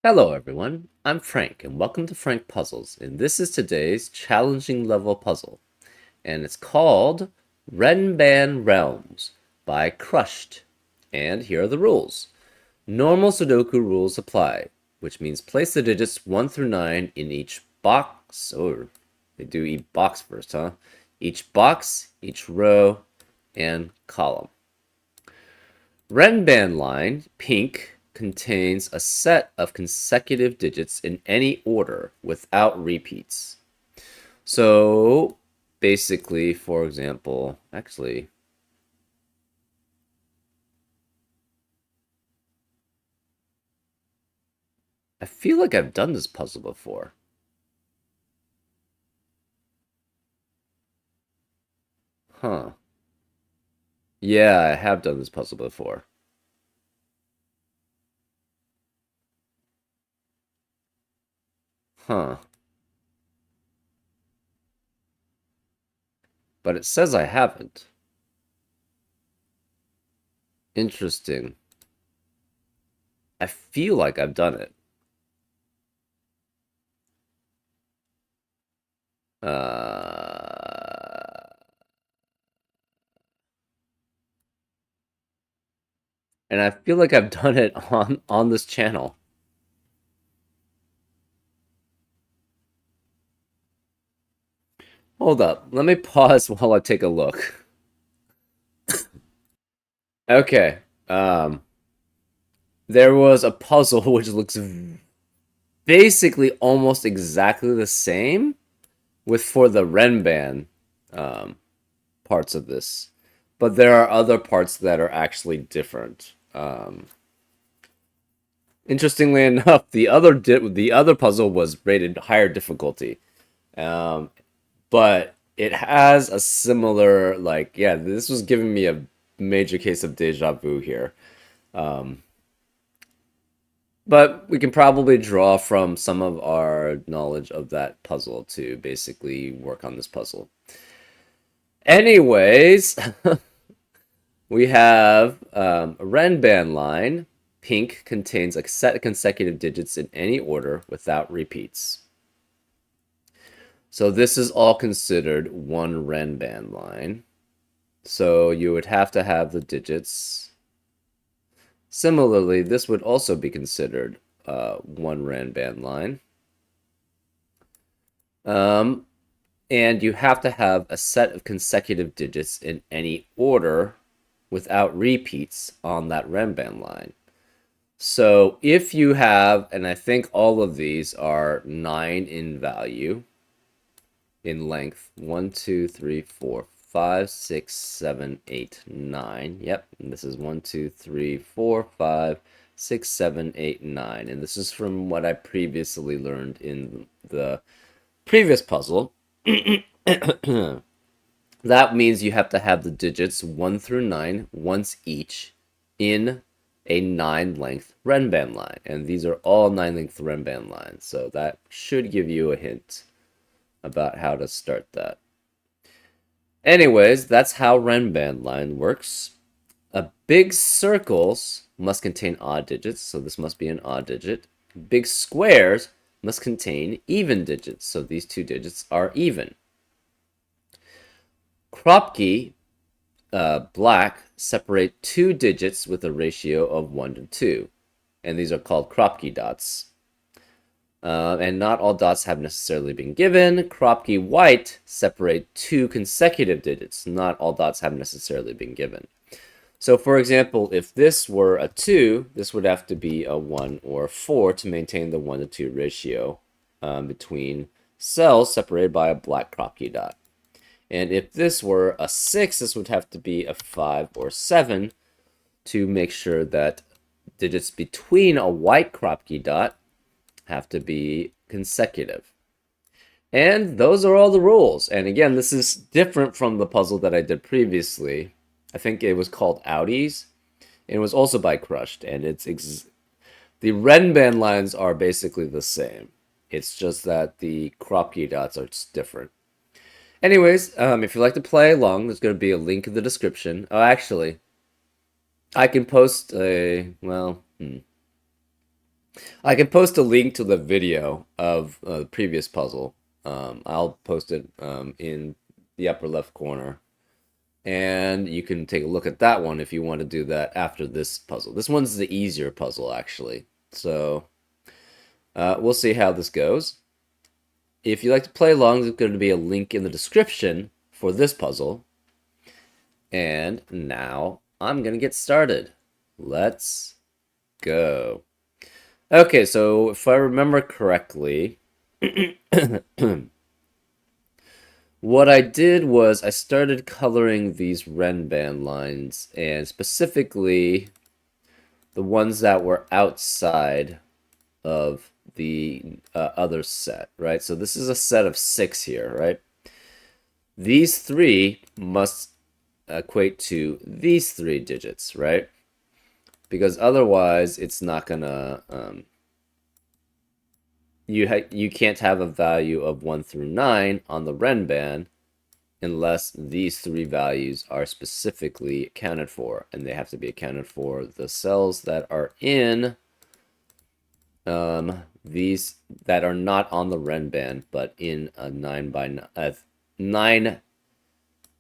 Hello everyone, I'm Frank and welcome to Frank Puzzles, and this is today's challenging level puzzle, and it's called Renban Realms by Crushed. And here are the rules. Normal Sudoku rules apply, which means place the digits 1 through 9 in each box, or they do each box first, huh? Each box, each row, and column. Renban line, pink, contains a set of consecutive digits in any order without repeats. So basically, for example, actually, I feel like I've done this puzzle before. Huh. Yeah, I have done this puzzle before. Huh. But it says I haven't. Interesting. I feel like I've done it. And I feel like I've done it on this channel. Hold up. Let me pause while I take a look. Okay. There was a puzzle which looks basically almost exactly the same with for the Renban um, parts of this, but there are other parts that are actually different. Interestingly enough, the other puzzle was rated higher difficulty, um, but it has a similar yeah. This was giving me a major case of deja vu here. Um, But we can probably draw from some of our knowledge of that puzzle to basically work on this puzzle. Anyways, we have a Renban line. Pink contains a set of consecutive digits in any order without repeats. So this is all considered one Renban line. So you would have to have the digits. Similarly, this would also be considered one Renban line. And you have to have a set of consecutive digits in any order without repeats on that Renban line. So if you have, and I think all of these are 9 in value, in length, 1, 2, 3, 4, 5, 6, 7, 8, 9. Yep, and this is 1, 2, 3, 4, 5, 6, 7, 8, 9. And this is from what I previously learned in the previous puzzle. That means you have to have the digits 1 through 9 once each in a 9 length Renban line. And these are all 9 length Renban lines. So that should give you a hint about how to start that. Anyways, that's how Renban line works. Big circles must contain odd digits, so this must be an odd digit. Big squares must contain even digits, so these two digits are even. Kropki, black, separate two digits with a ratio of 1 to 2, and these are called Kropki dots. And not all dots have necessarily been given. Kropki white separate two consecutive digits. Not all dots have necessarily been given. So for example, if this were a 2, this would have to be a 1 or a 4 to maintain the 1 to 2 ratio between cells separated by a black Kropki dot. And if this were a 6, this would have to be a 5 or 7 to make sure that digits between a white Kropki dot have to be consecutive. And those are all the rules. And again, this is different from the puzzle that I did previously. I think it was called Audis. It was also by Crushed, and the Renban lines are basically the same. It's just that the Kropki dots are different. Anyways, if you'd like to play along, there's going to be a link in the description. Oh, actually, I can post a, well, I can post a link to the video of the previous puzzle. I'll post it in the upper left corner. And you can take a look at that one if you want to do that after this puzzle. This one's the easier puzzle, actually. So we'll see how this goes. If you like to play along, there's going to be a link in the description for this puzzle. And now I'm going to get started. Let's go. Okay, so if I remember correctly, what I did was I started coloring these Renban lines, and specifically the ones that were outside of the other set, right? So this is a set of 6 here, right? These 3 must equate to these 3 digits, right? Because otherwise it's not gonna you can't have a value of 1 through 9 on the Renban unless these 3 values are specifically accounted for, and they have to be accounted for the cells that are in these that are not on the Renban but in a 9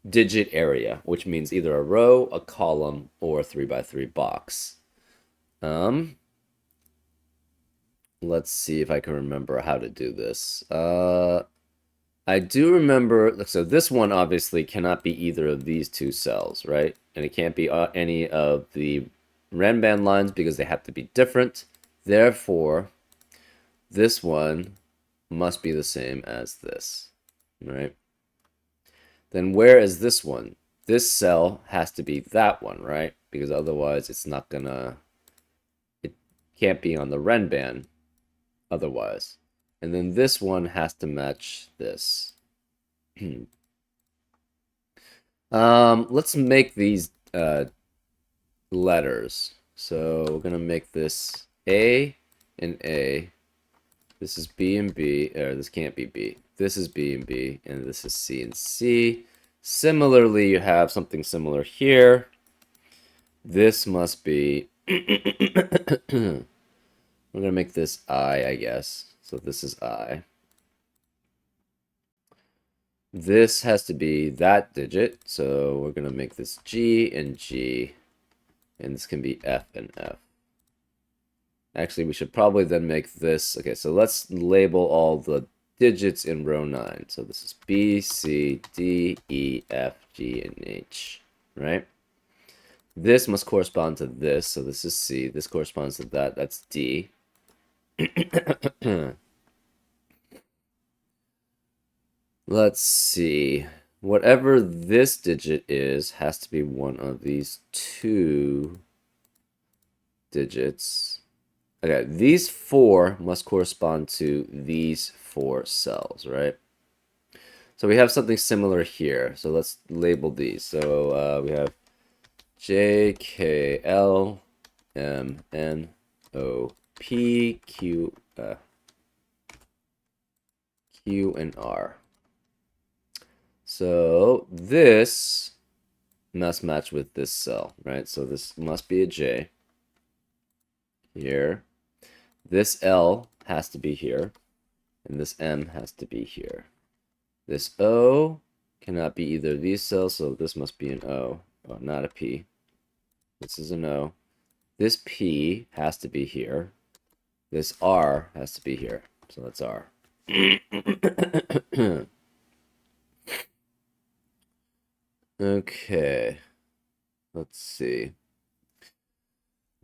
digit area, which means either a row, a column, or a 3x3 box. Let's see if I can remember how to do this. I do remember, so this one obviously cannot be either of these 2 cells, right? And it can't be any of the Renban lines because they have to be different. Therefore, this one must be the same as this, right? Then where is this one? This cell has to be that one, right? Because otherwise it's not gonna, it can't be on the Renban otherwise. And then this one has to match this. Let's make these letters. So we're gonna make this A and A. This is B and B, or this can't be B. This is B and B, and this is C and C. Similarly, you have something similar here. This must be, we're gonna make this I guess. So this is I. This has to be that digit, so we're gonna make this G and G, and this can be F and F. Actually, we should probably then make this, okay, so let's label all the digits in row 9. So this is B, C, D, E, F, G, and H, right? This must correspond to this, so this is C. This corresponds to that, that's D. Let's see. Whatever this digit is has to be one of these 2 digits. Okay, these 4 must correspond to these 4 cells, right? So we have something similar here. So let's label these. So we have J, K, L, M, N, O, P, Q, Q, and R. So this must match with this cell, right? So this must be a J here. This L has to be here, and this M has to be here. This O cannot be either of these cells, so this must be an O, oh, not a P. This is an O. This P has to be here. This R has to be here, so that's R. Okay, let's see.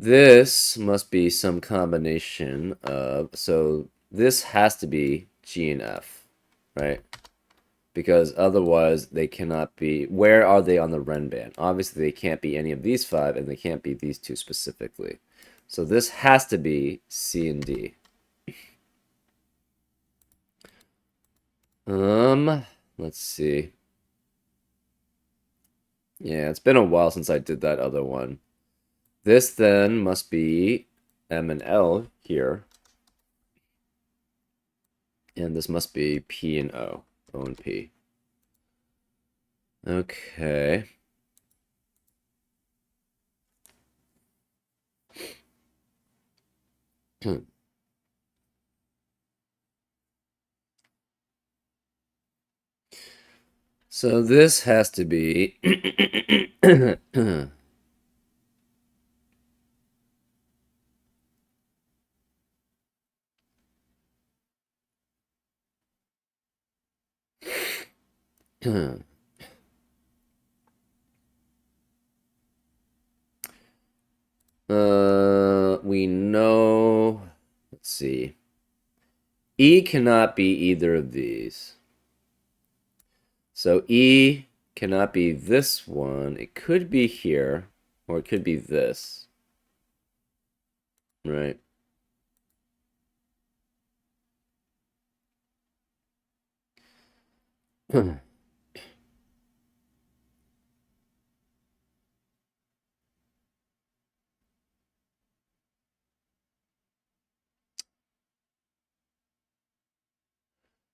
This must be some combination of, so this has to be G and F, right? Because otherwise they cannot be, where are they on the Renban? Obviously they can't be any of these 5, and they can't be these 2 specifically. So this has to be C and D. Let's see. Yeah, it's been a while since I did that other one. This then must be M and L here. And this must be P and O. O and P. Okay. So this has to be we know, let's see. E cannot be either of these. So E cannot be this one. It could be here, or it could be this. Right.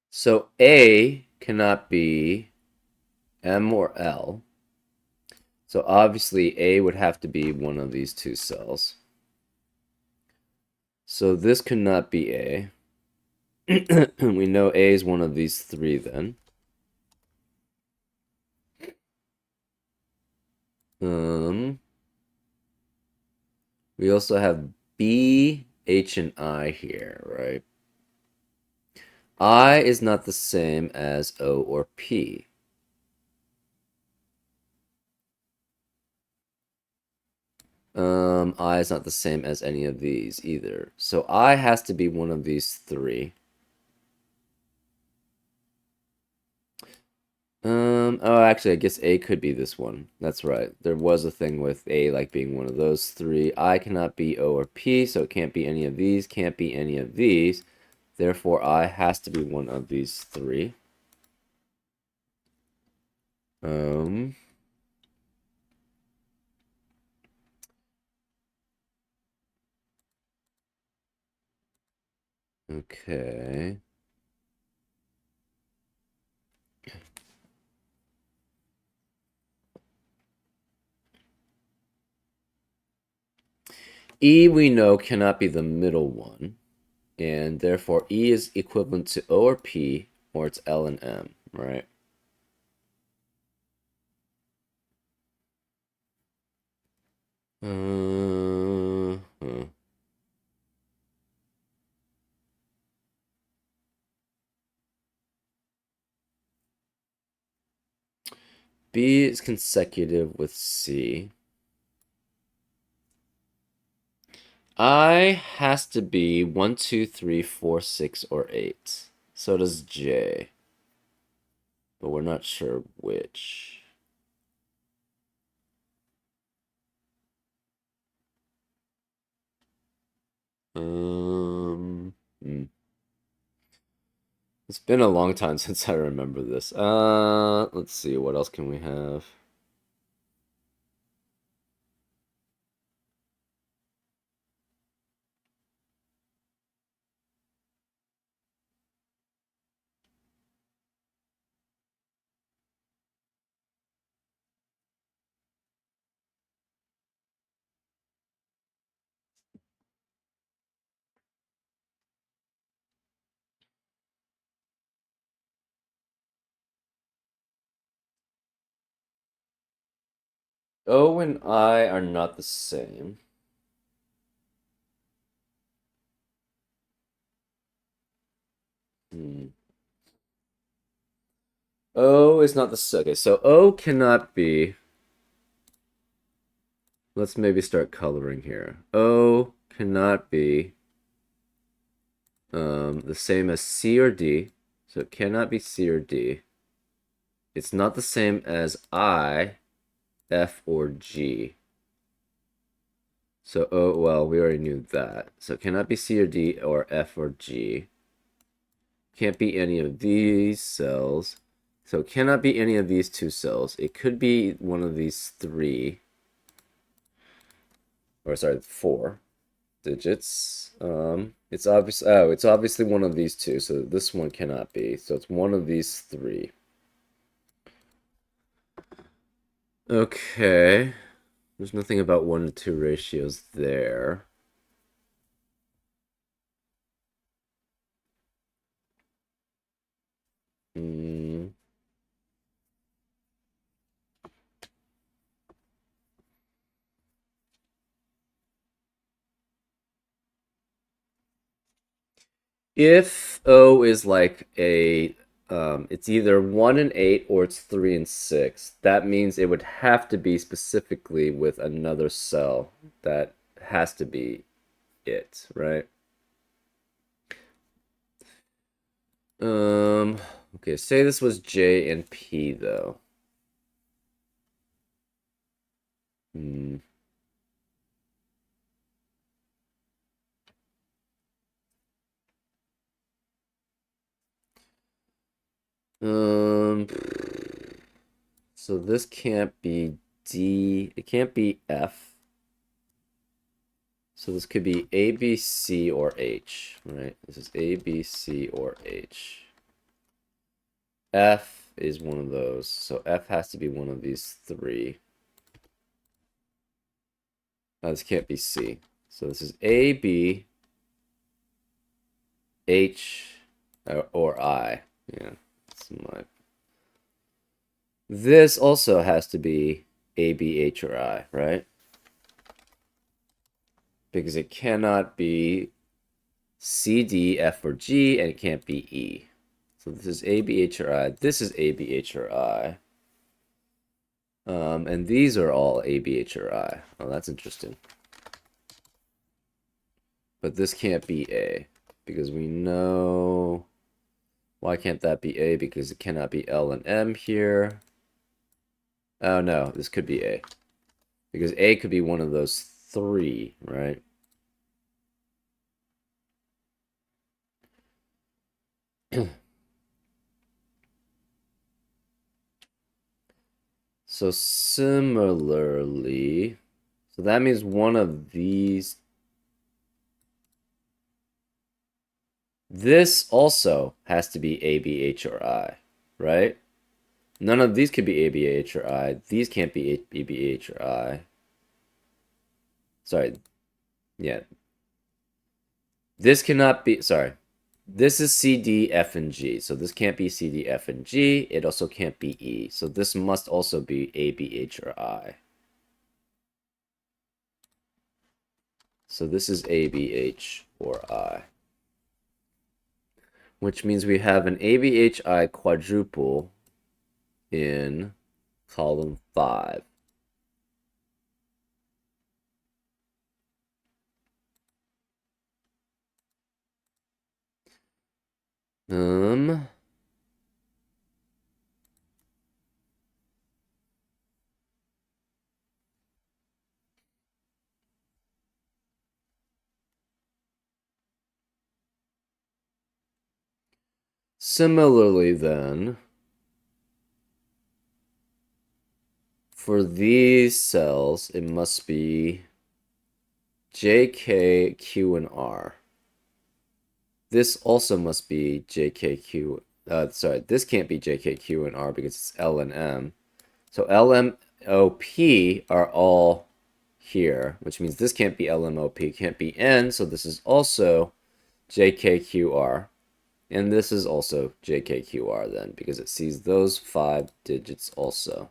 So A cannot be M or L. So obviously A would have to be one of these two cells. So this could not be A. We know A is one of these three then. We also have B, H, and I here, right? I is not the same as O or P. I is not the same as any of these either. So I has to be one of these three. Oh, actually, I guess A could be this one. That's right. There was a thing with A like being one of those three. I cannot be O or P, so it can't be any of these, can't be any of these. Therefore, I has to be one of these three. Um, okay. E we know cannot be the middle one, and therefore E is equivalent to O or P, or it's L and M, right? Huh. B is consecutive with C. I has to be 1, 2, 3, 4, 6, or 8. So does J, but we're not sure which. Um, hmm. It's been a long time since I remember this. Let's see, what else can we have? O and I are not the same. Hmm. O is not the same. Okay, so O cannot be. Let's maybe start coloring here. O cannot be the same as C or D. So it cannot be C or D. It's not the same as I, F, or G. So O, well, we already knew that. So it cannot be C or D or F or G. Can't be any of these cells. So it cannot be any of these two cells. It could be one of these three. Or sorry, 4 digits. It's obviously one of these two, so this one cannot be. So it's one of these three. Okay. There's nothing about 1 to 2 ratios there. Hmm. If O is like it's either 1 and 8 or it's 3 and 6, that means it would have to be specifically with another cell. That has to be it, right? Um, okay, say this was J and P though. Hmm. Um, so this can't be D, it can't be F. So this could be A, B, C, or H, right? This is A, B, C, or H. F is one of those. So F has to be one of these three. No, this can't be C. So this is A, B, H, or I. Yeah, that's my. This also has to be A, B, H, or I, right? Because it cannot be C, D, F, or G, and it can't be E. So this is A, B, H, or I. This is A, B, H, or I. And these are all A, B, H, or I. Oh, that's interesting. But this can't be A because we know. Why can't that be A? Because it cannot be L and M here. Oh no, this could be A. Because A could be one of those three, right? So similarly, so that means one of these. This also has to be A, B, H, or I, right? None of these could be A, B, H, or I. These can't be A, B, H, or I. Sorry, yeah. This cannot be, sorry. This is C, D, F, and G. So this can't be C, D, F, and G. It also can't be E. So this must also be A, B, H, or I. So this is A, B, H, or I. Which means we have an A, B, H, I quadruple in column 5. Um, Similarly then, for these cells, it must be J, K, Q, and R. This also must be J, K, Q. Sorry, this can't be J, K, Q, and R because it's L and M. So L, M, O, P are all here, which means this can't be L, M, O, P, can't be N. So this is also J, K, Q, R. And this is also J, K, Q, R then because it sees those 5 digits also.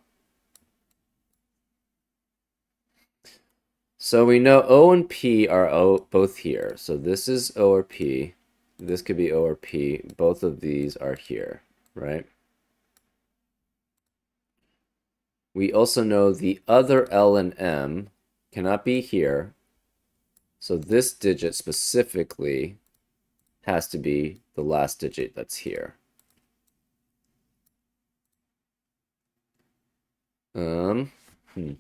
So we know O and P are both here. So this is O or P. This could be O or P. Both of these are here, right? We also know the other L and M cannot be here. So this digit specifically has to be the last digit that's here. Um, hmm.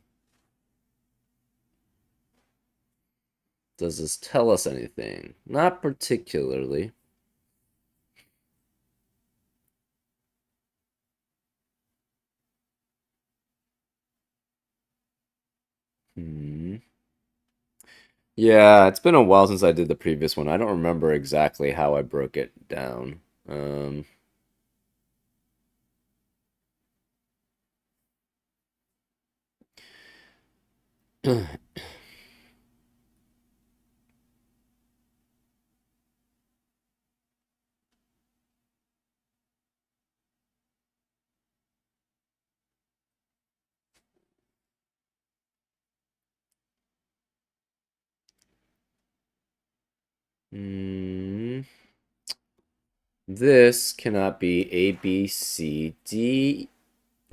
Does this tell us anything? Not particularly. Hmm. Yeah, it's been a while since I did the previous one. I don't remember exactly how I broke it down. Um, mm, this cannot be A, B, C, D,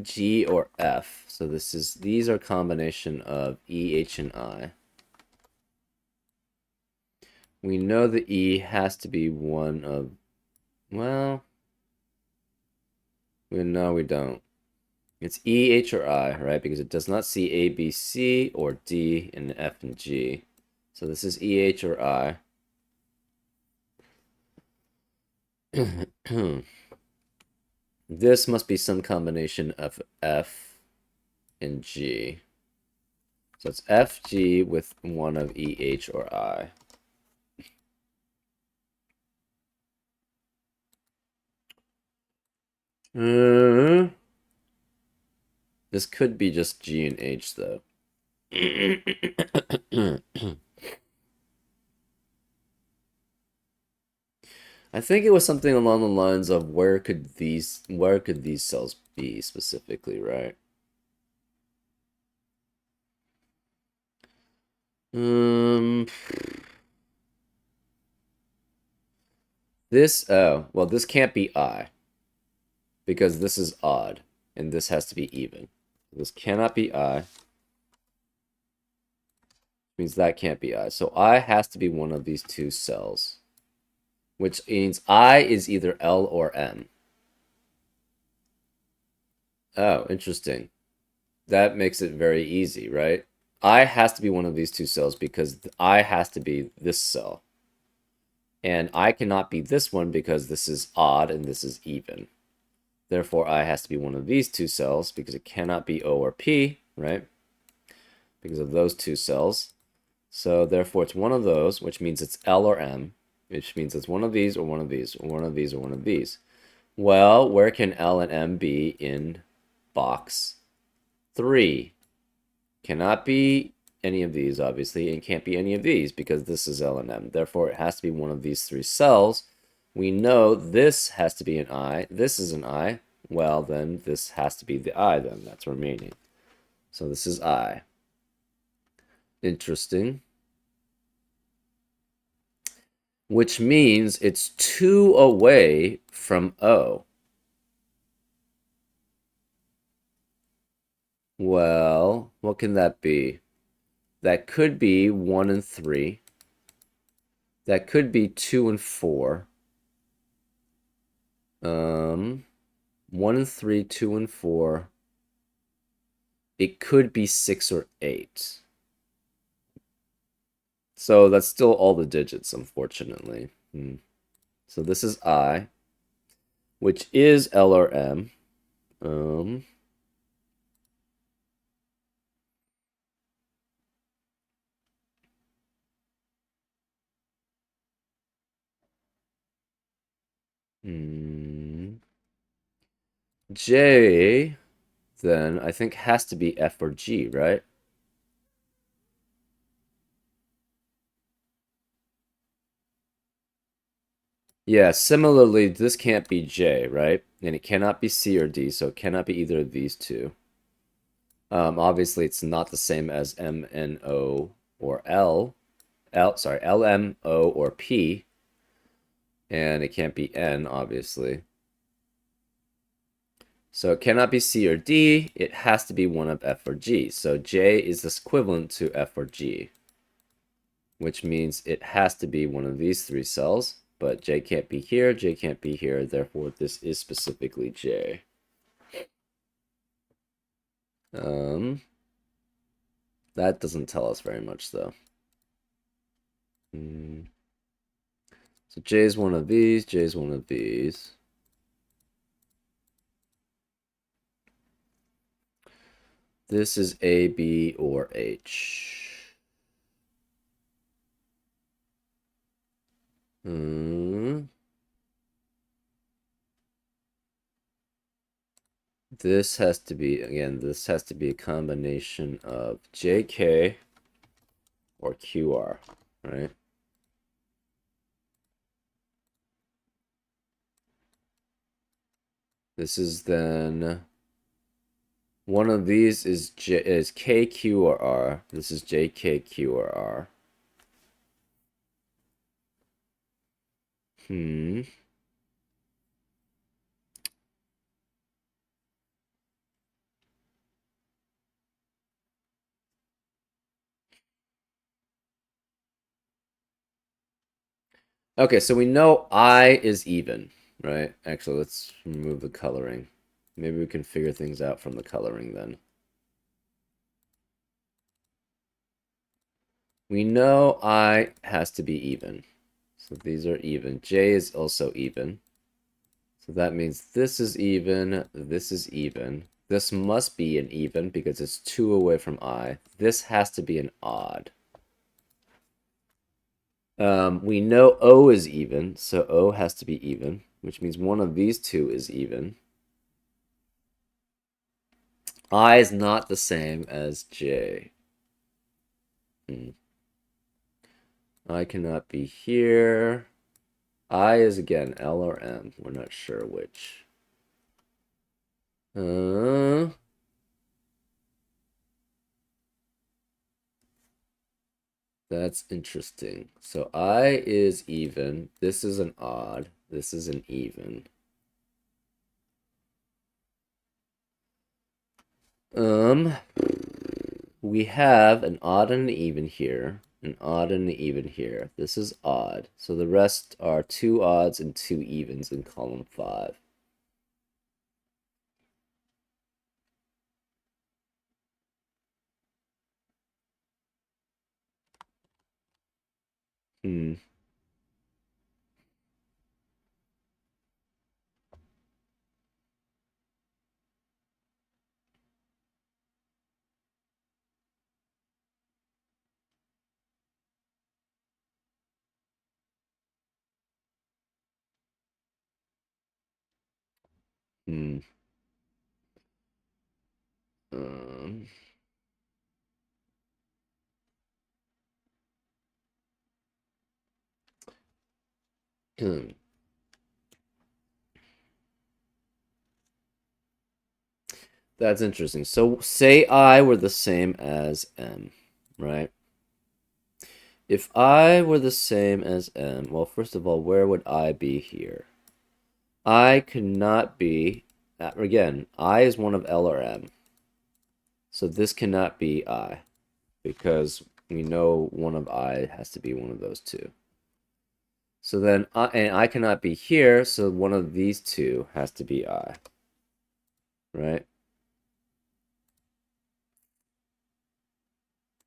G, or F. So these are a combination of E, H, and I. We know the E has to be one of, well, no, we don't. It's E, H, or I, right? Because it does not see A, B, C, or D, and F, and G. So this is E, H, or I. This must be some combination of F and G. So it's F, G with one of E, H, or I. This could be just G and H, though. I think it was something along the lines of where could these cells be specifically, right? Well, this can't be I because this is odd and this has to be even. This cannot be I. Means that can't be I. So I has to be one of these two cells, which means I is either L or M. Oh, interesting. That makes it very easy, right? I has to be one of these two cells because I has to be this cell. And I cannot be this one because this is odd and this is even. Therefore, I has to be one of these two cells because it cannot be O or P, right? Because of those two cells. So therefore, it's one of those, which means it's L or M, which means it's one of these or one of these or one of these or one of these. Well, where can L and M be in box 3? Cannot be any of these, obviously, and can't be any of these because this is L and M. Therefore, it has to be one of these three cells. We know this has to be an I. This is an I. Well, then this has to be the I, then. That's remaining. So this is I. Interesting. Which means it's 2 away from O. Well, what can that be? That could be 1 and 3. That could be 2 and 4. 1 and 3, 2 and 4. It could be 6 or 8. So that's still all the digits, unfortunately. So this is I, which is L or M. J, then, I think has to be F or G, right? Yeah, similarly, this can't be J, right? And it cannot be C or D, so it cannot be either of these two. Obviously, it's not the same as M, N, O, or L. L, M, O, or P. And it can't be N, obviously. So it cannot be C or D. It has to be one of F or G. So J is equivalent to F or G, which means it has to be one of these three cells. But J can't be here, J can't be here, therefore this is specifically J. That doesn't tell us very much, though. So J is one of these, J is one of these. This is A, B, or H. This has to be, again, this has to be a combination of JK or QR, right? This is then, one of these is K, Q, or R. This is J, K, Q, or R. Okay, so we know I is even, right? Actually, let's remove the coloring. Maybe we can figure things out from the coloring then. We know I has to be even. So these are even. J is also even. So that means this is even, this is even. This must be an even because it's 2 away from I. This has to be an odd. We know O is even, so O has to be even, which means one of these two is even. I is not the same as J. I cannot be here. I is again L or M. We're not sure which. That's interesting. So I is even. This is an odd. This is an even. We have an odd and an even here, an odd and an even here. This is odd. So the rest are 2 odds and 2 evens in column 5. Hmm. Hmm. Um, That's interesting. So say I were the same as M, right? If I were the same as M, well, first of all, where would I be here? I could not be, again, I is one of L or M. So this cannot be I, because we know one of I has to be one of those two. So then, and I cannot be here, so one of these two has to be I, right?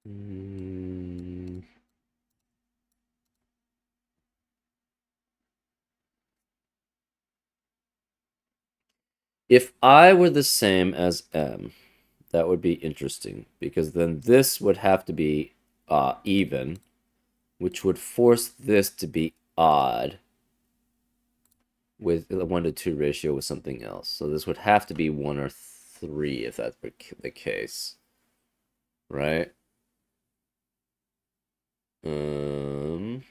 Mm. If I were the same as M, that would be interesting, because then this would have to be even, which would force this to be odd with a 1 to 2 ratio with something else. So this would have to be 1 or 3 if that's the case, right? Um,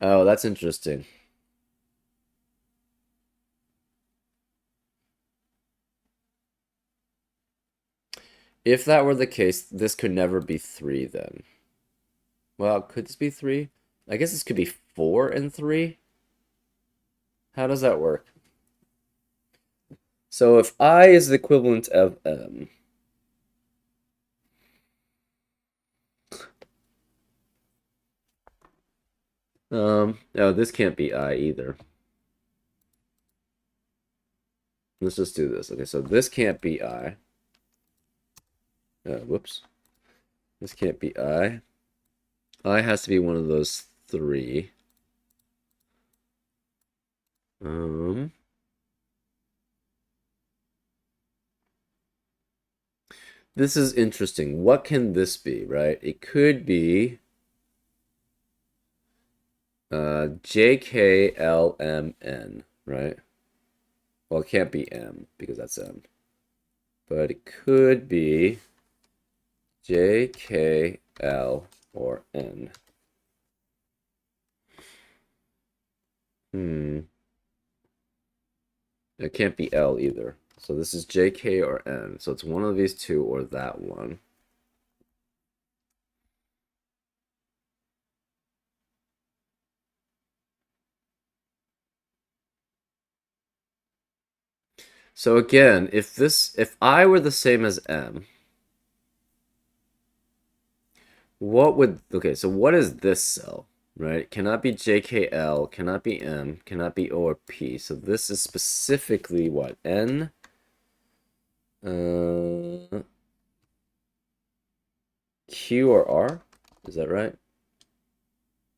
oh, that's interesting. If that were the case, this could never be 3 then. Well, could this be 3? I guess this could be 4 and 3. How does that work? So if I is the equivalent of M, no, this can't be I either. Let's just do this. Okay, so this can't be I. Whoops. This can't be I. I has to be one of those 3. Um, this is interesting. What can this be, right? It could be JKLMN, right? Well, it can't be M because that's M. But it could be JKL or N. Hmm. It can't be L either. So this is JK or N. So it's one of these two or that one. So again, if I were the same as M, What would, okay, so what is this cell, right? Cannot be JKL, cannot be M, cannot be O or P. So this is specifically what? N? Uh, Q or R? Is that right?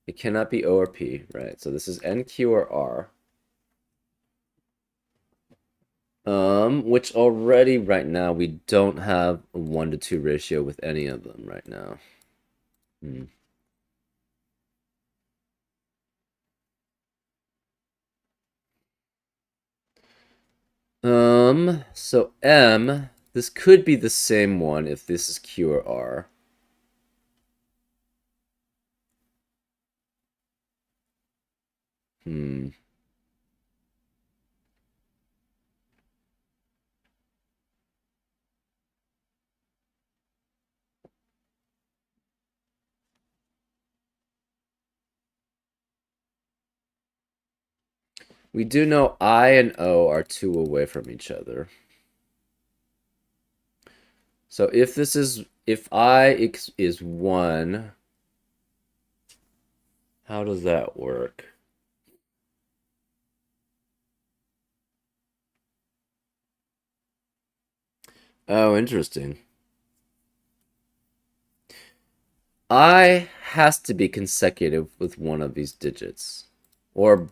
It cannot be O or P, right? So this is N, Q, or R. Which already right now we don't have a 1-to-2 ratio with any of them right now. Hmm. So M, this could be the same one if this is Q or R. Hmm. We do know I and O are 2 away from each other. So if I is 1, how does that work? Oh, interesting. I has to be consecutive with one of these digits. Or,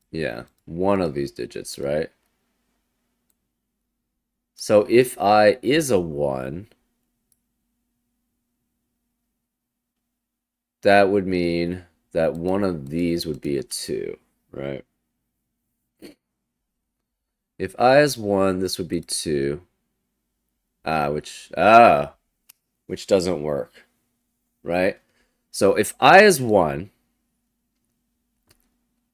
yeah, one of these digits, right? So if I is a 1, that would mean that one of these would be a 2, right? If I is 1, this would be 2. Which doesn't work, right? So if I is 1,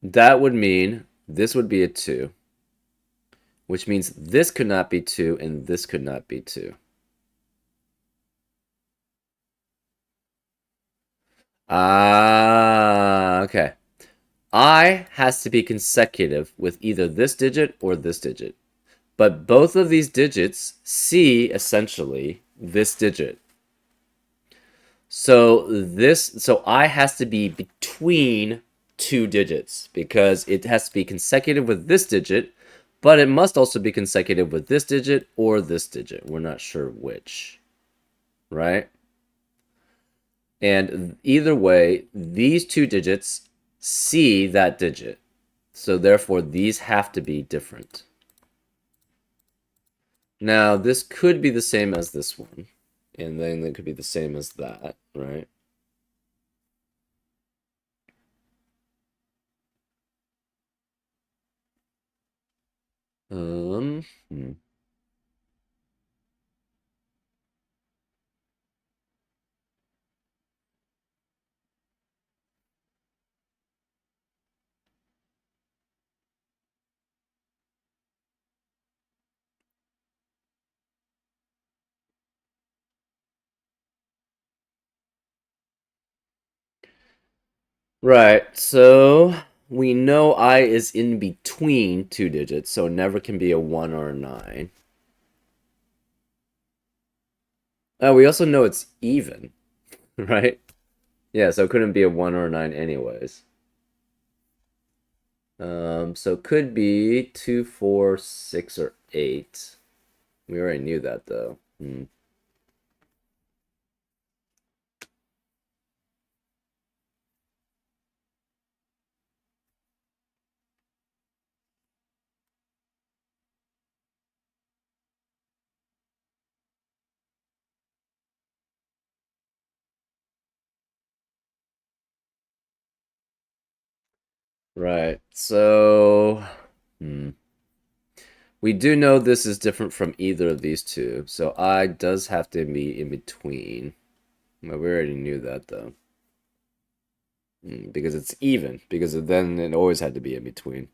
that would mean this would be a 2, which means this could not be 2 and this could not be 2. Okay. I has to be consecutive with either this digit or this digit. But both of these digits see essentially this digit. So I has to be between two digits because it has to be consecutive with this digit, but it must also be consecutive with this digit or this digit. We're not sure which, right? And either way, these two digits see that digit. So therefore, these have to be different. Now, this could be the same as this one, and then it could be the same as that, right? Um, hmm. Right, so we know I is in between two digits, so it never can be a 1 or a 9. We also know it's even, right? Yeah, so it couldn't be a 1 or a 9 anyways. So it could be 2, 4, 6, or 8. We already knew that though. Hmm. Right, so hmm. We do know this is different from either of these two, so I does have to be in between. Well, we already knew that though. Because it's even, because then it always had to be in between.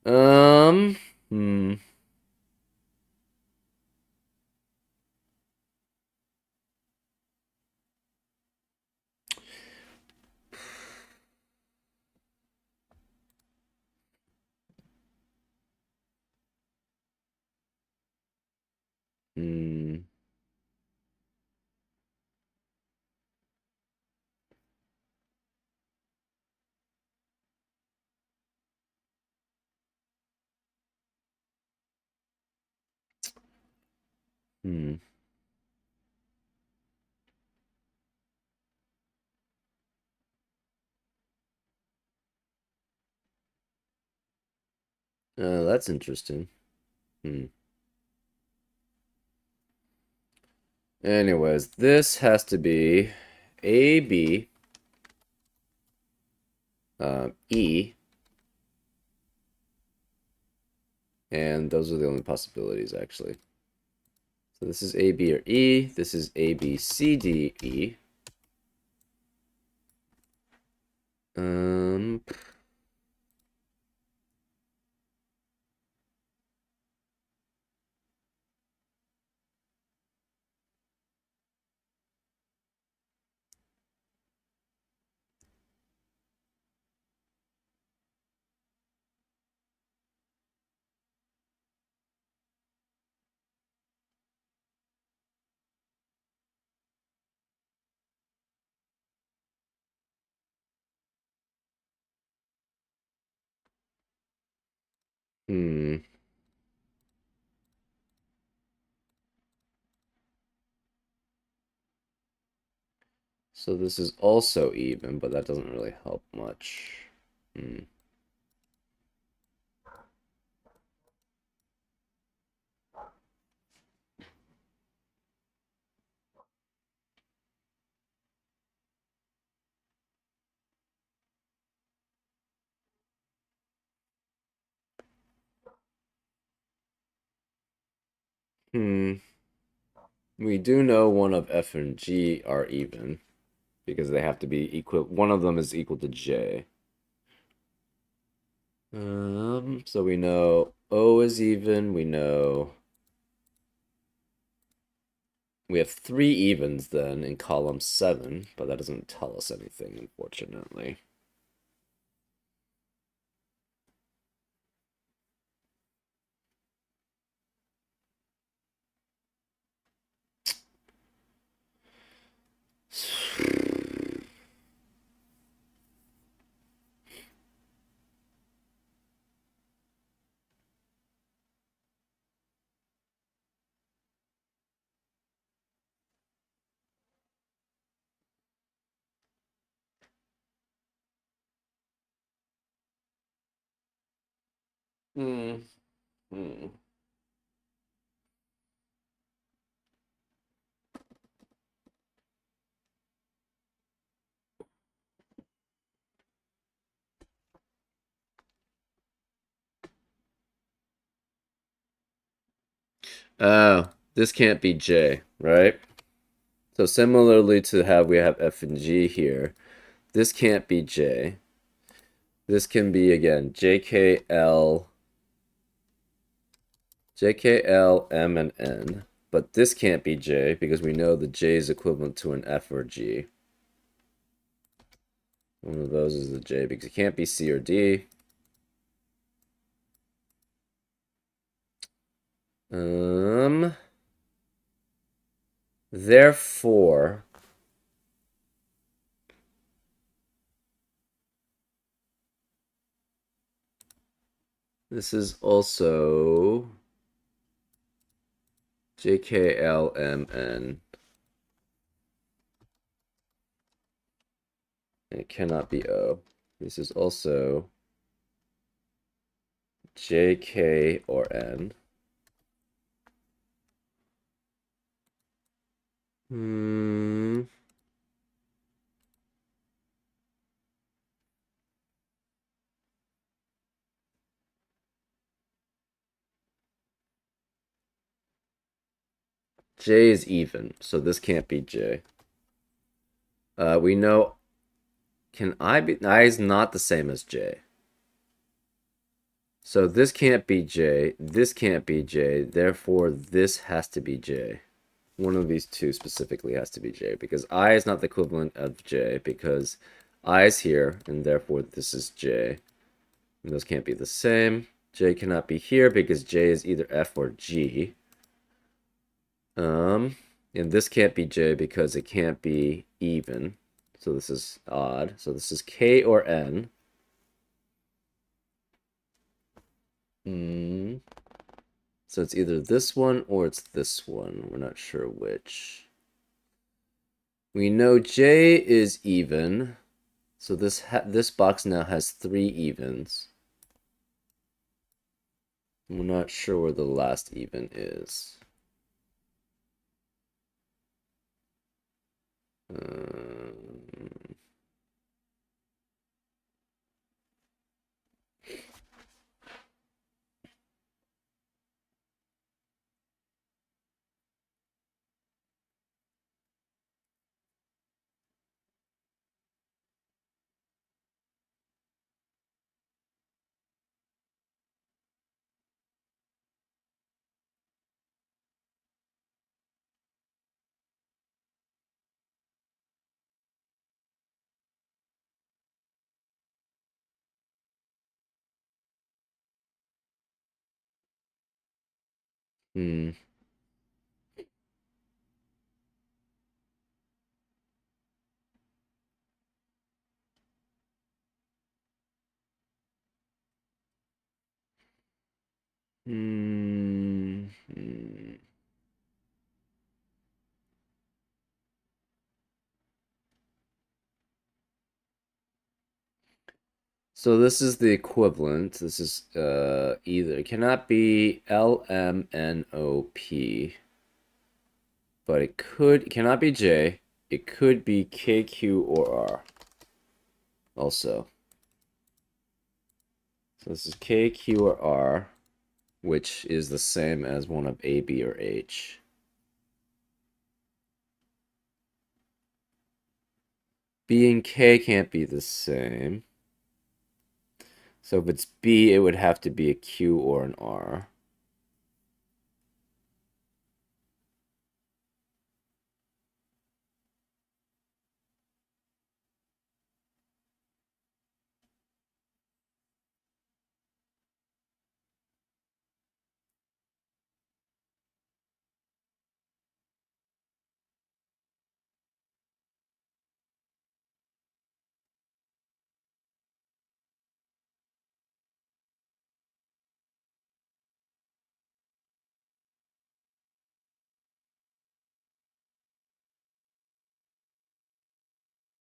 Um, hmm, hmm. Hmm. That's interesting. Hmm. Anyways, this has to be A, B, E, and those are the only possibilities, actually. So this is A, B, or E. This is A, B, C, D, E. Um, hmm. So this is also even, but that doesn't really help much. Hmm. Hmm. We do know one of F and G are even because they have to be equal. One of them is equal to J. So we know O is even. We know we have three evens then in column 7, but that doesn't tell us anything, unfortunately. Hmm. Hmm. Oh, this can't be J, right? So similarly to how we have F and G here, this can't be J. This can be again JKL, JKL, M, and N. But this can't be J because we know the J is equivalent to an F or G. One of those is the J because it can't be C or D. Therefore, this is also JKLMN. And it cannot be O. This is also JK or N. Hmm. J is even, so this can't be J. We know, can I be, I is not the same as J. So this can't be J, this can't be J, therefore this has to be J. One of these two specifically has to be J, because I is not the equivalent of J, because I is here, and therefore this is J. And those can't be the same. J cannot be here, because J is either F or G. And this can't be J because it can't be even. So this is odd. So this is K or N. Hmm. So it's either this one or it's this one. We're not sure which. We know J is even. So this box now has 3 evens. We're not sure where the last even is. Um, hmm. Hmm. So this is the equivalent. This is either it cannot be LMNOP, but it cannot be J. It could be KQ or R also. So this is KQ or R, which is the same as one of A, B, or H. B and K can't be the same. So if it's B, it would have to be a Q or an R.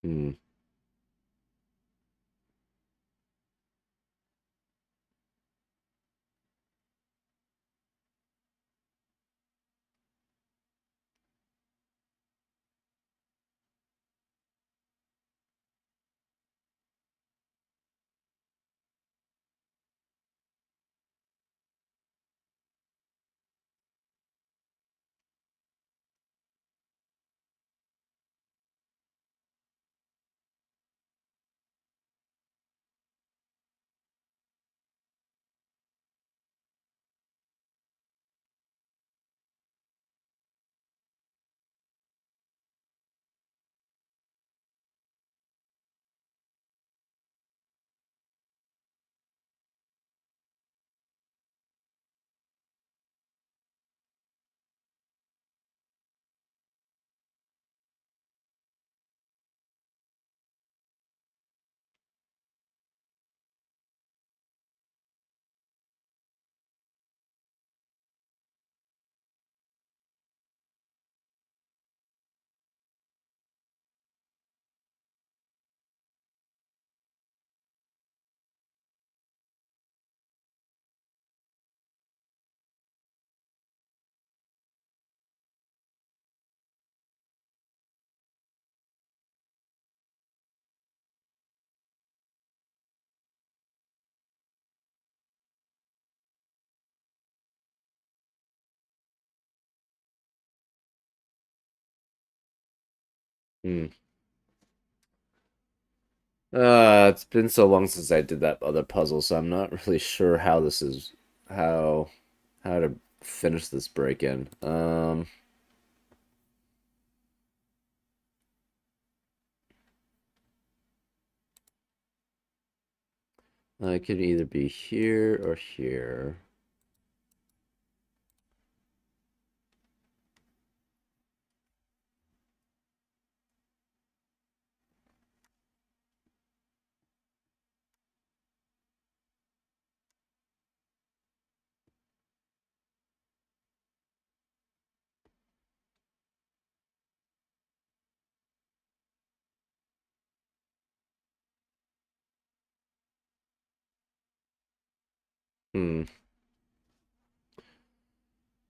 Hmm. Hmm. It's been so long since I did that other puzzle, so I'm not really sure how this is how how to finish this break-in. I could either be here or here. Hmm.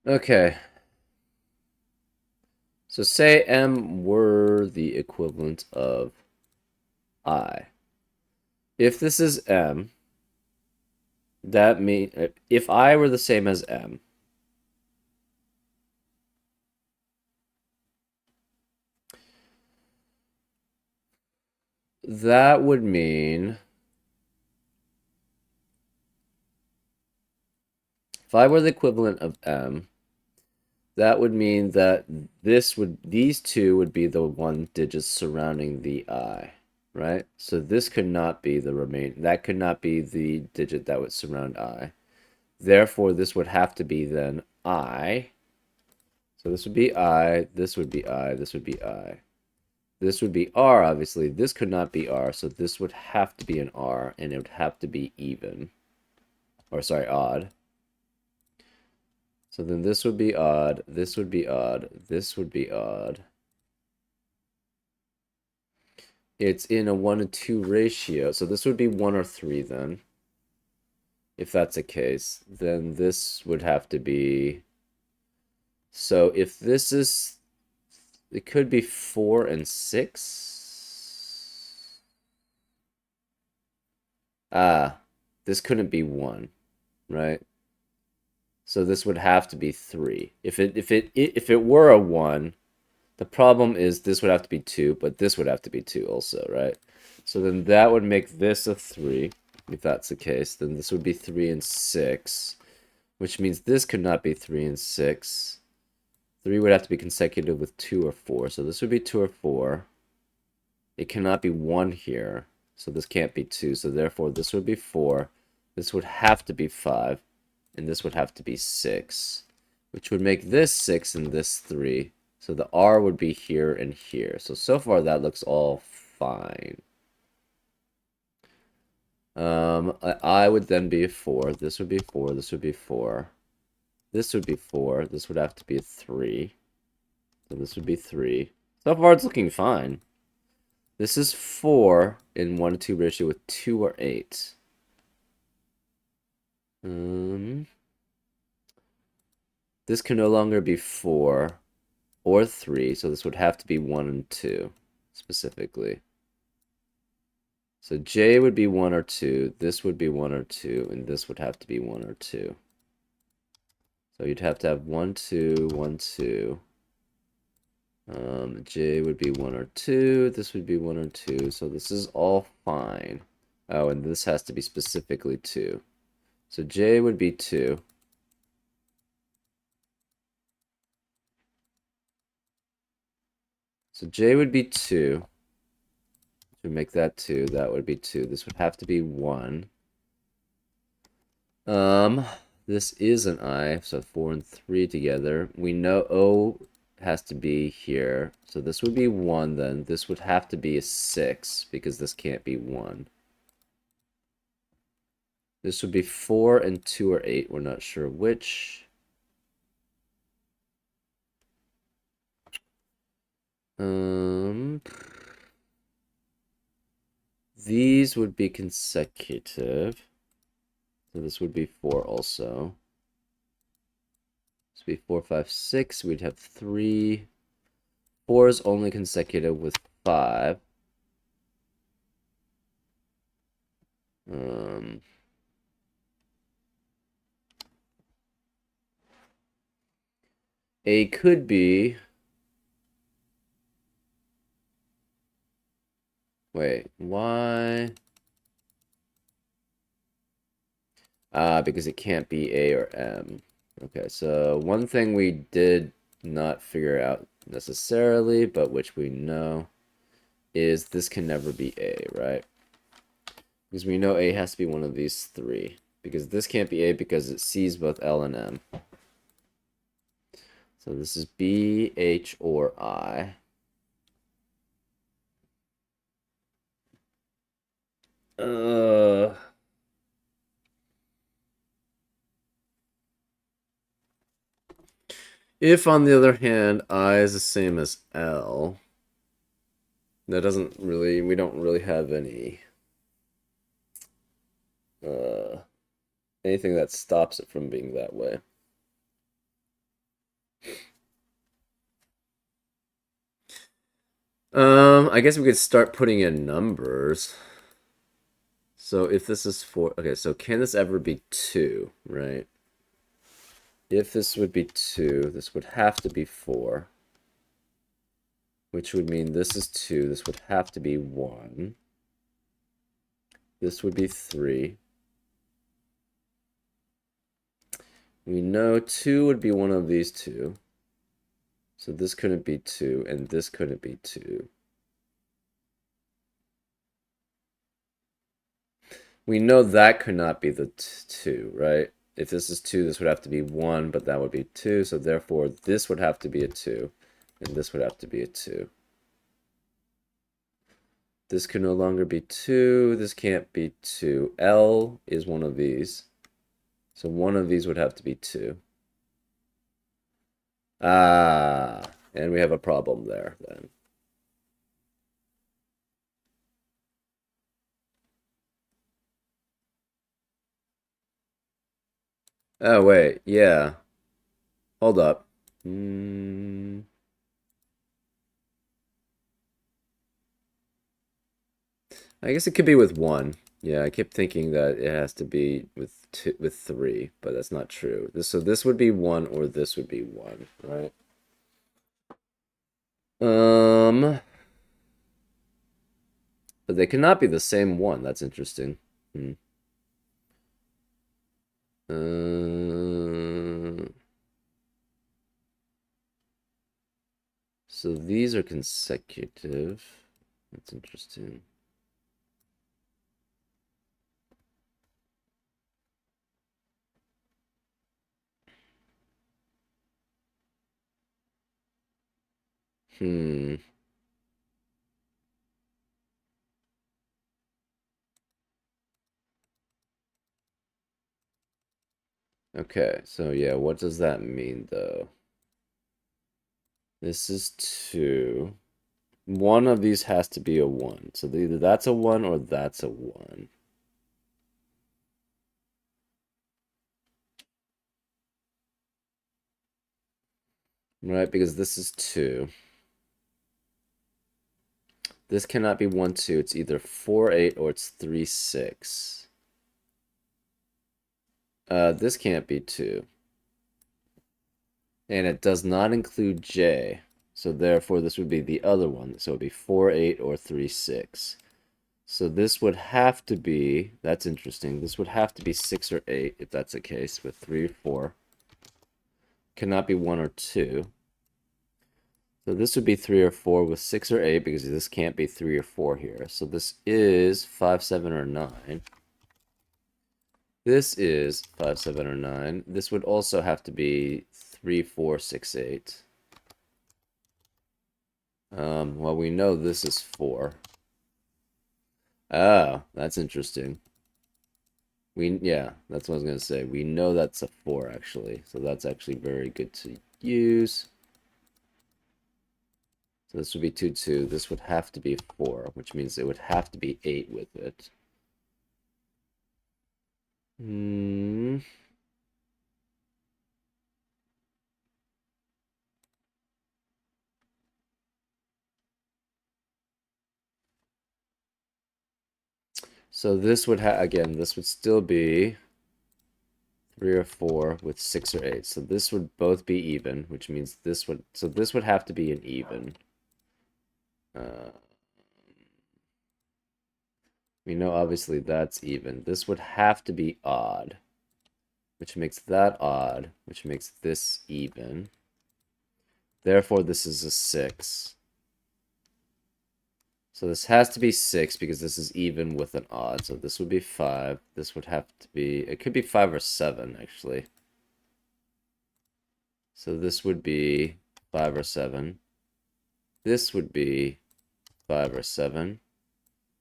Okay. So say M were the equivalent of I. If this is M, that mean if I were the same as M, that would mean if I were the equivalent of M, that would mean that these two would be the one digits surrounding the I, right? So this could not be that could not be the digit that would surround I. Therefore, this would have to be then I. So this would be I, this would be I, this would be I. This would be R, obviously. This could not be R, so this would have to be an R, and it would have to be even. Or, sorry, odd. So then this would be odd, this would be odd, this would be odd. It's in a 1 to 2 ratio, so this would be 1 or 3 then. If that's the case, then this would have to be... So if this is... It could be 4 and 6. Ah, this couldn't be 1, right? So this would have to be 3. If it were a 1, the problem is this would have to be 2, but this would have to be 2 also, right? So then that would make this a 3. If that's the case, then this would be 3 and 6, which means this could not be 3 and 6. 3 would have to be consecutive with 2 or 4, so this would be 2 or 4. It cannot be 1 here, so this can't be 2, so therefore this would be 4. This would have to be 5, and this would have to be 6, which would make this 6 and this 3. So the R would be here and here. So far that looks all fine. I would then be a 4. This would be 4. This would be 4. This would be 4. This would have to be a 3. So this would be 3. So far it's looking fine. This is 4 in 1 to 2 ratio with 2 or 8. This can no longer be 4 or 3, so this would have to be 1 and 2 specifically. So J would be 1 or 2, this would be 1 or 2, and this would have to be 1 or 2. So you'd have to have 1, 2, 1, 2. J would be 1 or 2, this would be 1 or 2, so this is all fine. Oh, and this has to be specifically 2. So J would be 2. So J would be 2. To make that 2, that would be 2. This would have to be 1. This is an I, so 4 and 3 together. We know O has to be here, so this would be 1 then. This would have to be a 6, because this can't be 1. This would be 4 and 2 or 8, we're not sure which. These would be consecutive. So this would be 4 also. This would be 4, 5, 6. We'd have 3. 4 is only consecutive with 5. A could be... Wait, why? Because it can't be A or M. Okay, so one thing we did not figure out necessarily, but which we know, is this can never be A, right? Because we know A has to be one of these 3. Because this can't be A because it sees both L and M. So this is B, H, or I. If, on the other hand, I is the same as L, that doesn't really, we don't really have any anything that stops it from being that way. I guess we could start putting in numbers. So if this is 4, okay, so can this ever be 2, right? If this would be 2, this would have to be 4, which would mean this is 2, this would have to be 1. This would be 3. We know 2 would be one of these two. So this couldn't be 2, and this couldn't be 2. We know that could not be the 2, right? If this is 2, this would have to be 1, but that would be 2. So therefore, this would have to be a 2, and this would have to be a 2. This can no longer be 2. This can't be 2. L is one of these. So one of these would have to be 2. Ah, and we have a problem there then. Oh, wait. Yeah. Hold up. I guess it could be with 1. Yeah, I kept thinking that it has to be with 2, with 3, but that's not true. So this would be 1 or this would be 1, right? But they cannot be the same one. That's interesting. Hmm. So these are consecutive. That's interesting. Hmm. Okay, so yeah, what does that mean though? This is 2. One of these has to be a 1. So either that's a 1 or that's a 1. Right, because this is 2. This cannot be 1, 2. It's either 4, 8 or it's 3, 6. This can't be 2. And it does not include J. So therefore, this would be the other one. So it would be 4, 8 or 3, 6. So this would have to be, that's interesting. This would have to be 6 or 8 if that's the case with 3 or 4. Cannot be 1 or 2. So this would be 3 or 4 with 6 or 8 because this can't be 3 or 4 here. So this is 5, 7, or 9. This is 5, 7, or 9. This would also have to be 3, 4, 6, 8. Well, we know this is 4. Oh, that's interesting. Yeah, that's what I was gonna say. We know that's a 4 actually, so that's actually very good to use. So this would be 2, 2. This would have to be 4, which means it would have to be 8 with it. Hmm. So this would have, again, this would still be 3 or 4 with 6 or 8. So this would both be even, which means this would, so this would have to be an even. We know obviously that's even. This would have to be odd, which makes that odd, which makes this even. Therefore, this is a 6. So this has to be 6 because this is even with an odd. So this would be 5. This would have to be, it could be 5 or 7, actually. So this would be 5 or 7. This would be 5 or 7.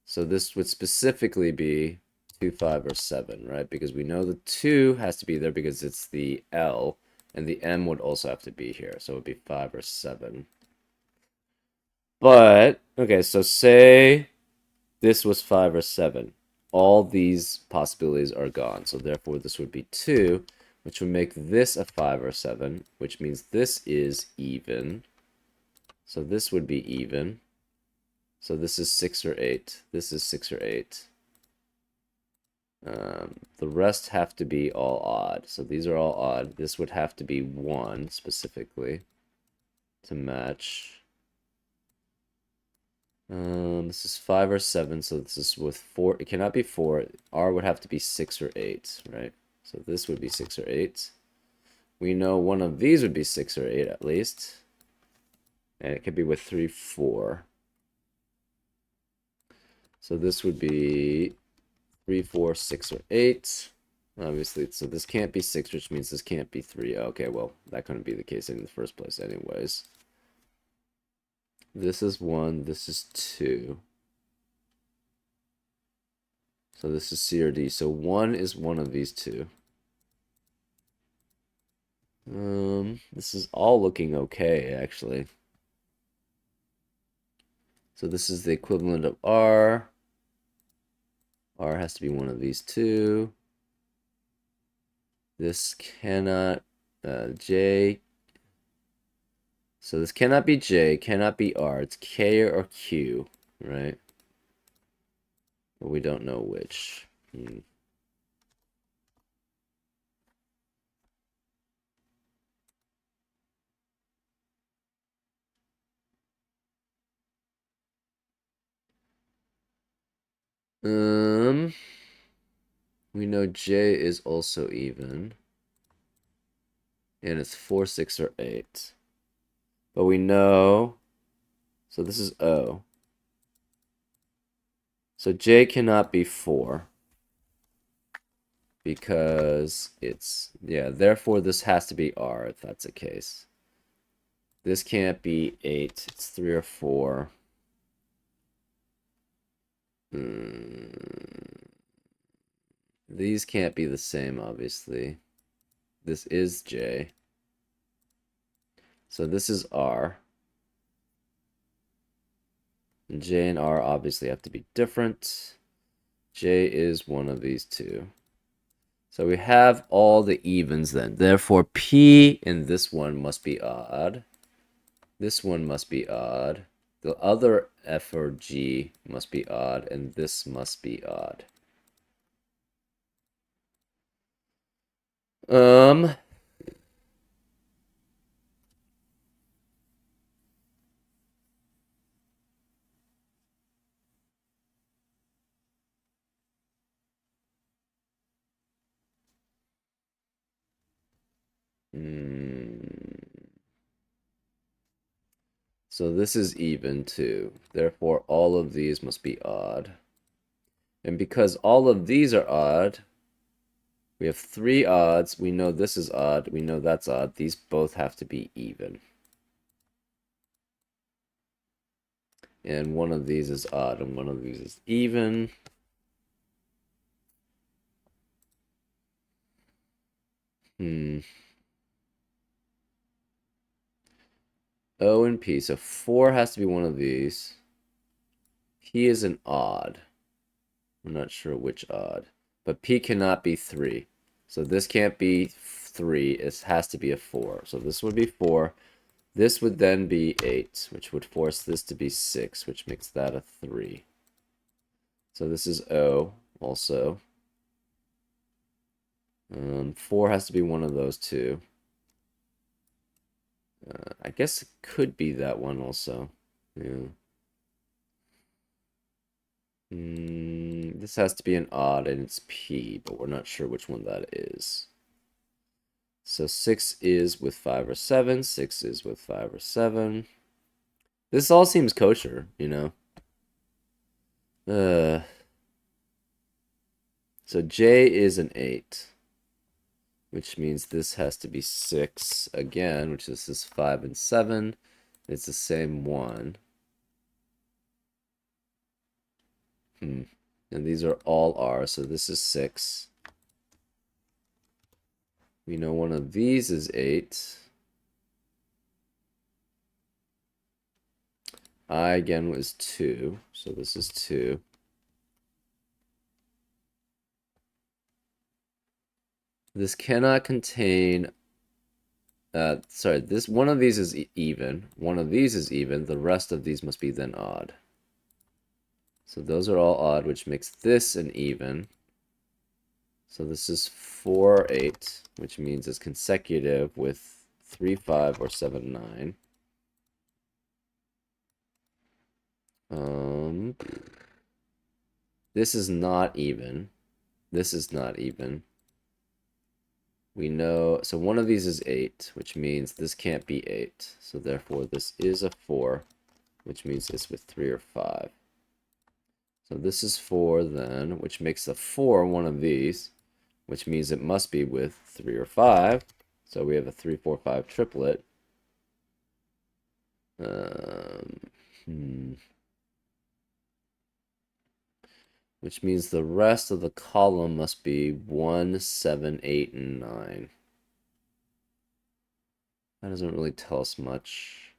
So this would specifically be 2, 5, or 7, right? Because we know the 2 has to be there because it's the L, and the M would also have to be here. So it would be 5 or 7. But, okay, so say this was 5 or 7. all these possibilities are gone. So therefore this would be 2, which would make this a 5 or 7, which means this is even. So this would be even. So this is 6 or 8. This is 6 or 8. The rest have to be all odd. So these are all odd. This would have to be 1 specifically to match. This is 5 or 7, so this is with 4. It cannot be 4. R would have to be 6 or 8, right? So this would be 6 or 8. We know one of these would be 6 or 8 at least. And it could be with 3, 4. So this would be 3, 4, 6, or 8. Obviously, so this can't be 6, which means this can't be 3. Okay, well, that couldn't be the case in the first place anyways. This is 1, this is 2. So this is C or D. So 1 is one of these two. This is all looking okay, actually. So this is the equivalent of R. R has to be one of these two. This cannot, J. So this cannot be J, cannot be R. It's K or Q, right? But we don't know which. We know J is also even. And it's 4, 6, or 8. But we know, so this is O. So J cannot be 4. Because it's, yeah, therefore this has to be R if that's the case. This can't be 8. It's 3 or 4. These can't be the same, obviously. This is J. So this is R. And J and R obviously have to be different. J is one of these two. So we have all the evens then. Therefore, P in this one must be odd. This one must be odd. The other F or G must be odd, and this must be odd. So this is even too. Therefore, all of these must be odd. And because all of these are odd, we have 3 odds. We know this is odd. We know that's odd. These both have to be even. And one of these is odd, and one of these is even. O and P. So 4 has to be one of these. P is an odd. I'm not sure which odd. But P cannot be 3. So this can't be 3. It has to be a 4. So this would be 4. This would then be 8, which would force this to be 6, which makes that a 3. So this is O also. 4 has to be one of those two. I guess it could be that one also. Yeah. This has to be an odd, and it's P, but we're not sure which one that is. So 6 is with 5 or 7. 6 is with 5 or 7. This all seems kosher, you know? So J is an 8. Which means this has to be 6 again, which is 5 and 7. It's the same one. And these are all R, so this is 6. We know one of these is 8. I again was 2, so this is 2. This cannot contain, sorry, this one of these is even. One of these is even. The rest of these must be then odd. So those are all odd, which makes this an even. So this is 4, 8, which means it's consecutive with 3, 5, or 7, 9. This is not even. This is not even. We know, so one of these is 8, which means this can't be 8. So therefore this is a 4, which means it's with 3 or 5. So this is 4 then, which makes a 4 one of these, which means it must be with 3 or 5. So we have a 3, 4, 5 triplet. Which means the rest of the column must be 1, 7, 8, and 9. That doesn't really tell us much.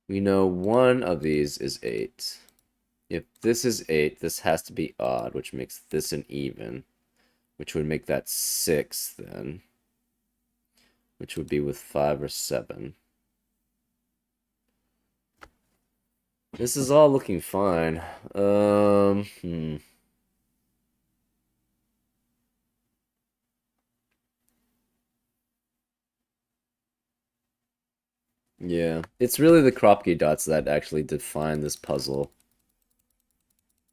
We know one of these is 8. If this is 8, this has to be odd, which makes this an even, which would make that 6 then, which would be with 5 or 7. This is all looking fine. Yeah, it's really the Kropke dots that actually define this puzzle.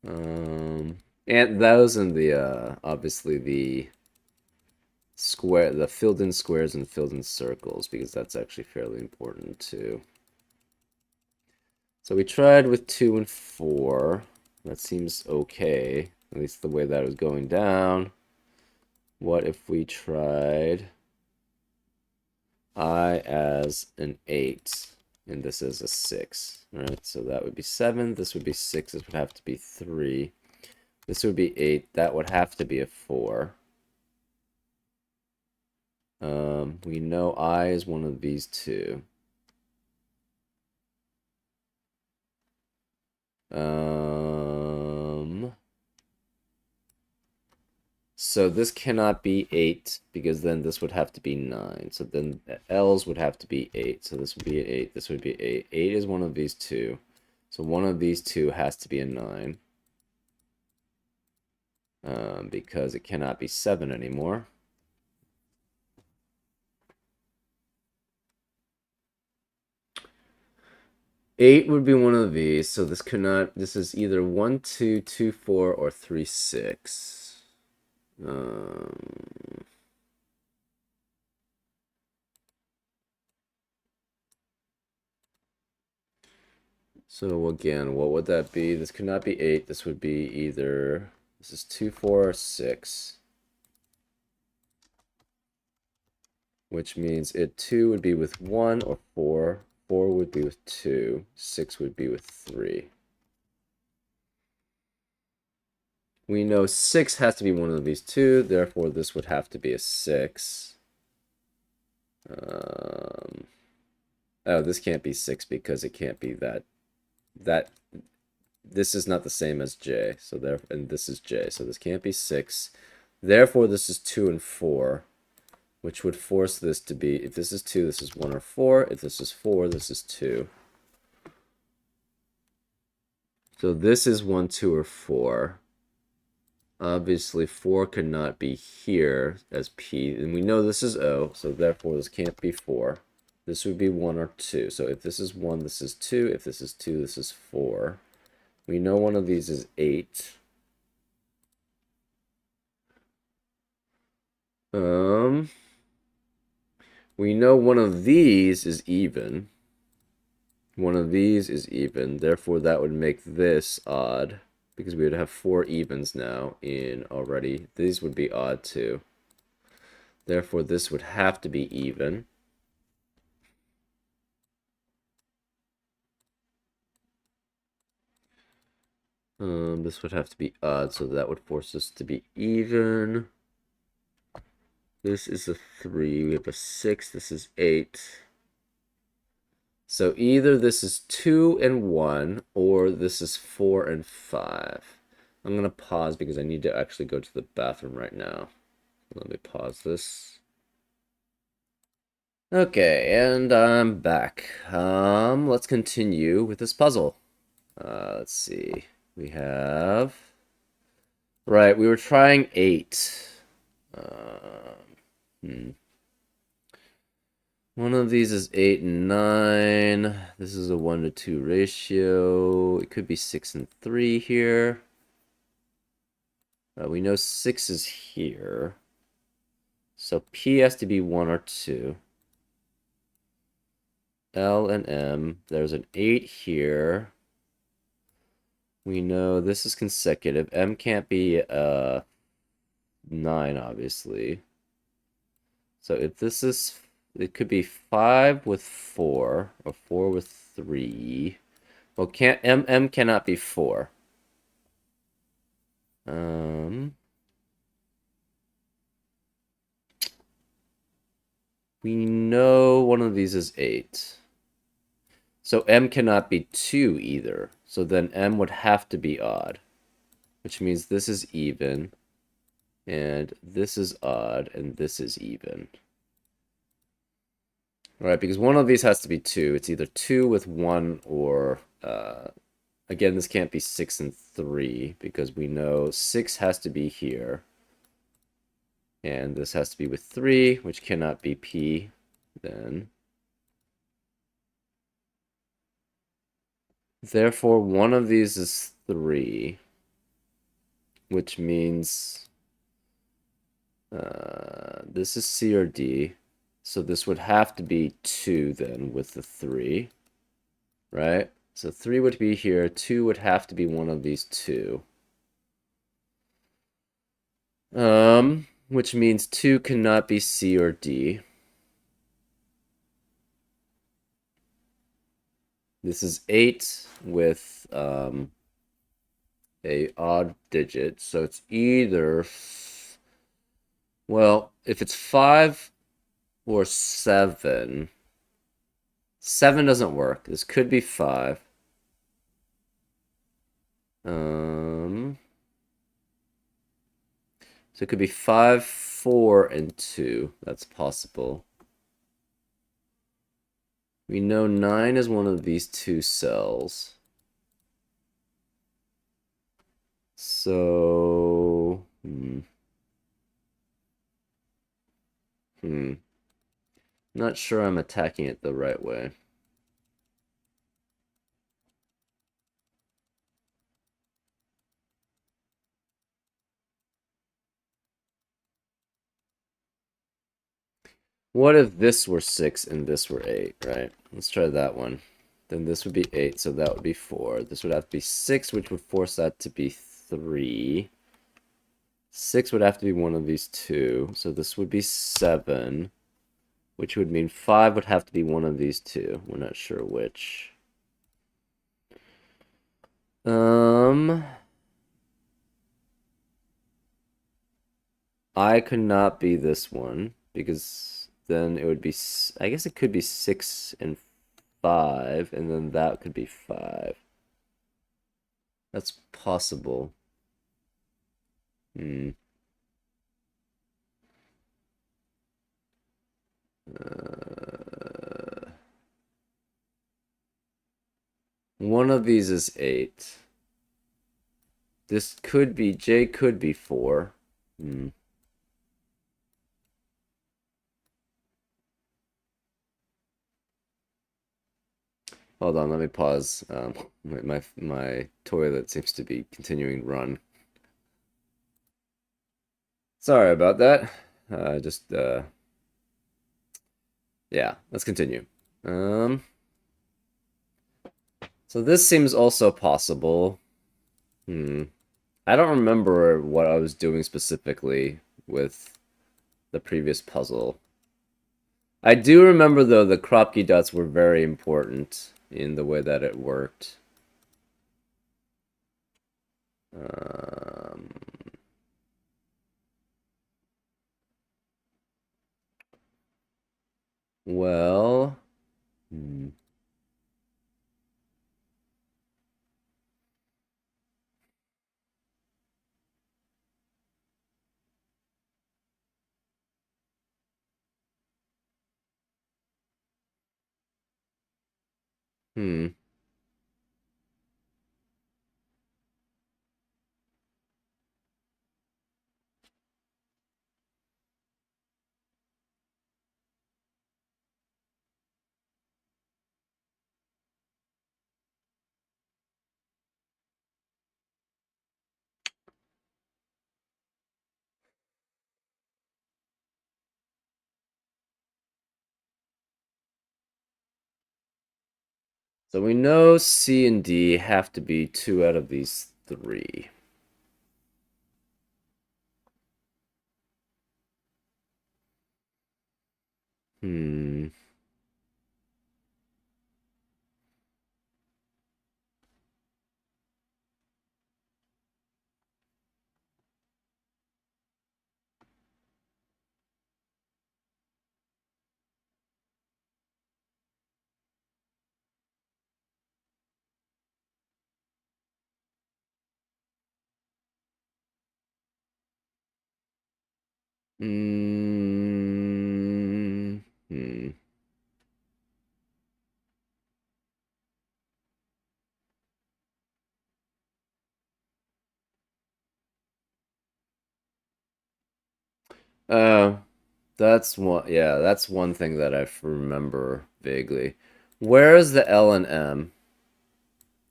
And those and the obviously the filled in squares and filled in circles, because that's actually fairly important too. So we tried with 2 and 4. That seems okay, at least the way that was going down. What if we tried I as an 8 and this is a 6? Right, so that would be 7, this would be 6, this would have to be 3. This would be 8, that would have to be a 4. We know I is one of these two. So this cannot be 8, because then this would have to be 9. So then L's would have to be 8. So this would be 8, this would be 8. 8 is one of these two. So one of these two has to be a 9. Because it cannot be 7 anymore. Eight would be one of these, so this cannot. This is either 1, 2, 2, 4, or 3, 6. So again, what would that be? This could not be 8. This would be either. This is 2, 4, or 6. Which means 2 would be with 1 or 4. 4 would be with 2. 6 would be with 3. We know 6 has to be one of these two, therefore this would have to be a 6. Oh, this can't be 6 because it can't be that. This is not the same as J, so there, and this is J, so this can't be 6. Therefore, this is 2 and 4, which would force this to be, if this is 2, this is 1 or 4. If this is 4, this is 2. So this is 1, 2, or 4. Obviously, 4 cannot be here as P, and we know this is O, so therefore this can't be 4. This would be 1 or 2. So if this is 1, this is 2. If this is 2, this is 4. We know one of these is 8. We know one of these is even. One of these is even. Therefore, that would make this odd, because we would have 4 evens now in already. These would be odd too. Therefore, this would have to be even. This would have to be odd, so that would force us to be even. This is a 3. We have a 6. This is 8. So either this is 2 and 1, or this is 4 and 5. I'm going to pause because I need to actually go to the bathroom right now. Let me pause this. Okay, and I'm back. Let's continue with this puzzle. Let's see. We have... Right, we were trying 8. Hmm. One of these is 8 and 9. This is a 1 to 2 ratio. It could be 6 and 3 here. We know 6 is here. So P has to be 1 or 2. L and M. There's an 8 here. We know this is consecutive. M can't be 9, obviously. So if this is... It could be 5 with 4, or 4 with 3. Well, M cannot be 4. We know one of these is 8. So M cannot be 2 either. So then M would have to be odd, which means this is even, and this is odd, and this is even. Right, because one of these has to be 2. It's either 2 with 1 or... again, this can't be 6 and 3, because we know 6 has to be here. And this has to be with 3, which cannot be P then. Therefore, one of these is 3, which means this is C or D. So this would have to be 2 then with the 3, right? So 3 would be here. 2 would have to be one of these 2. Which means 2 cannot be C or D. This is 8 with a odd digit, so it's either... Well, if it's 5 or 7... 7 doesn't work. This could be 5. So it could be 5, 4, and 2. That's possible. We know 9 is one of these 2 cells. So... Not sure I'm attacking it the right way. What if this were 6 and this were 8, right? Let's try that one. Then this would be 8, so that would be 4. This would have to be 6, which would force that to be 3. 6 would have to be one of these 2, so this would be 7, which would mean 5 would have to be one of these 2. We're not sure which. I could not be this one, because then it would be... I guess it could be 6 and 5, and then that could be 5. That's possible. One of these is 8. This could be... J could be 4. Hold on, let me pause. My toilet seems to be continuing to run. Sorry about that. Yeah, let's continue. So this seems also possible. I don't remember what I was doing specifically with the previous puzzle. I do remember, though, the Kropki dots were very important in the way that it worked. Well... Hmm. So we know C and D have to be two out of these three. Hmm. Mm, hmm. Uh, that's one. Yeah, that's one thing that I remember vaguely. Where is the L and M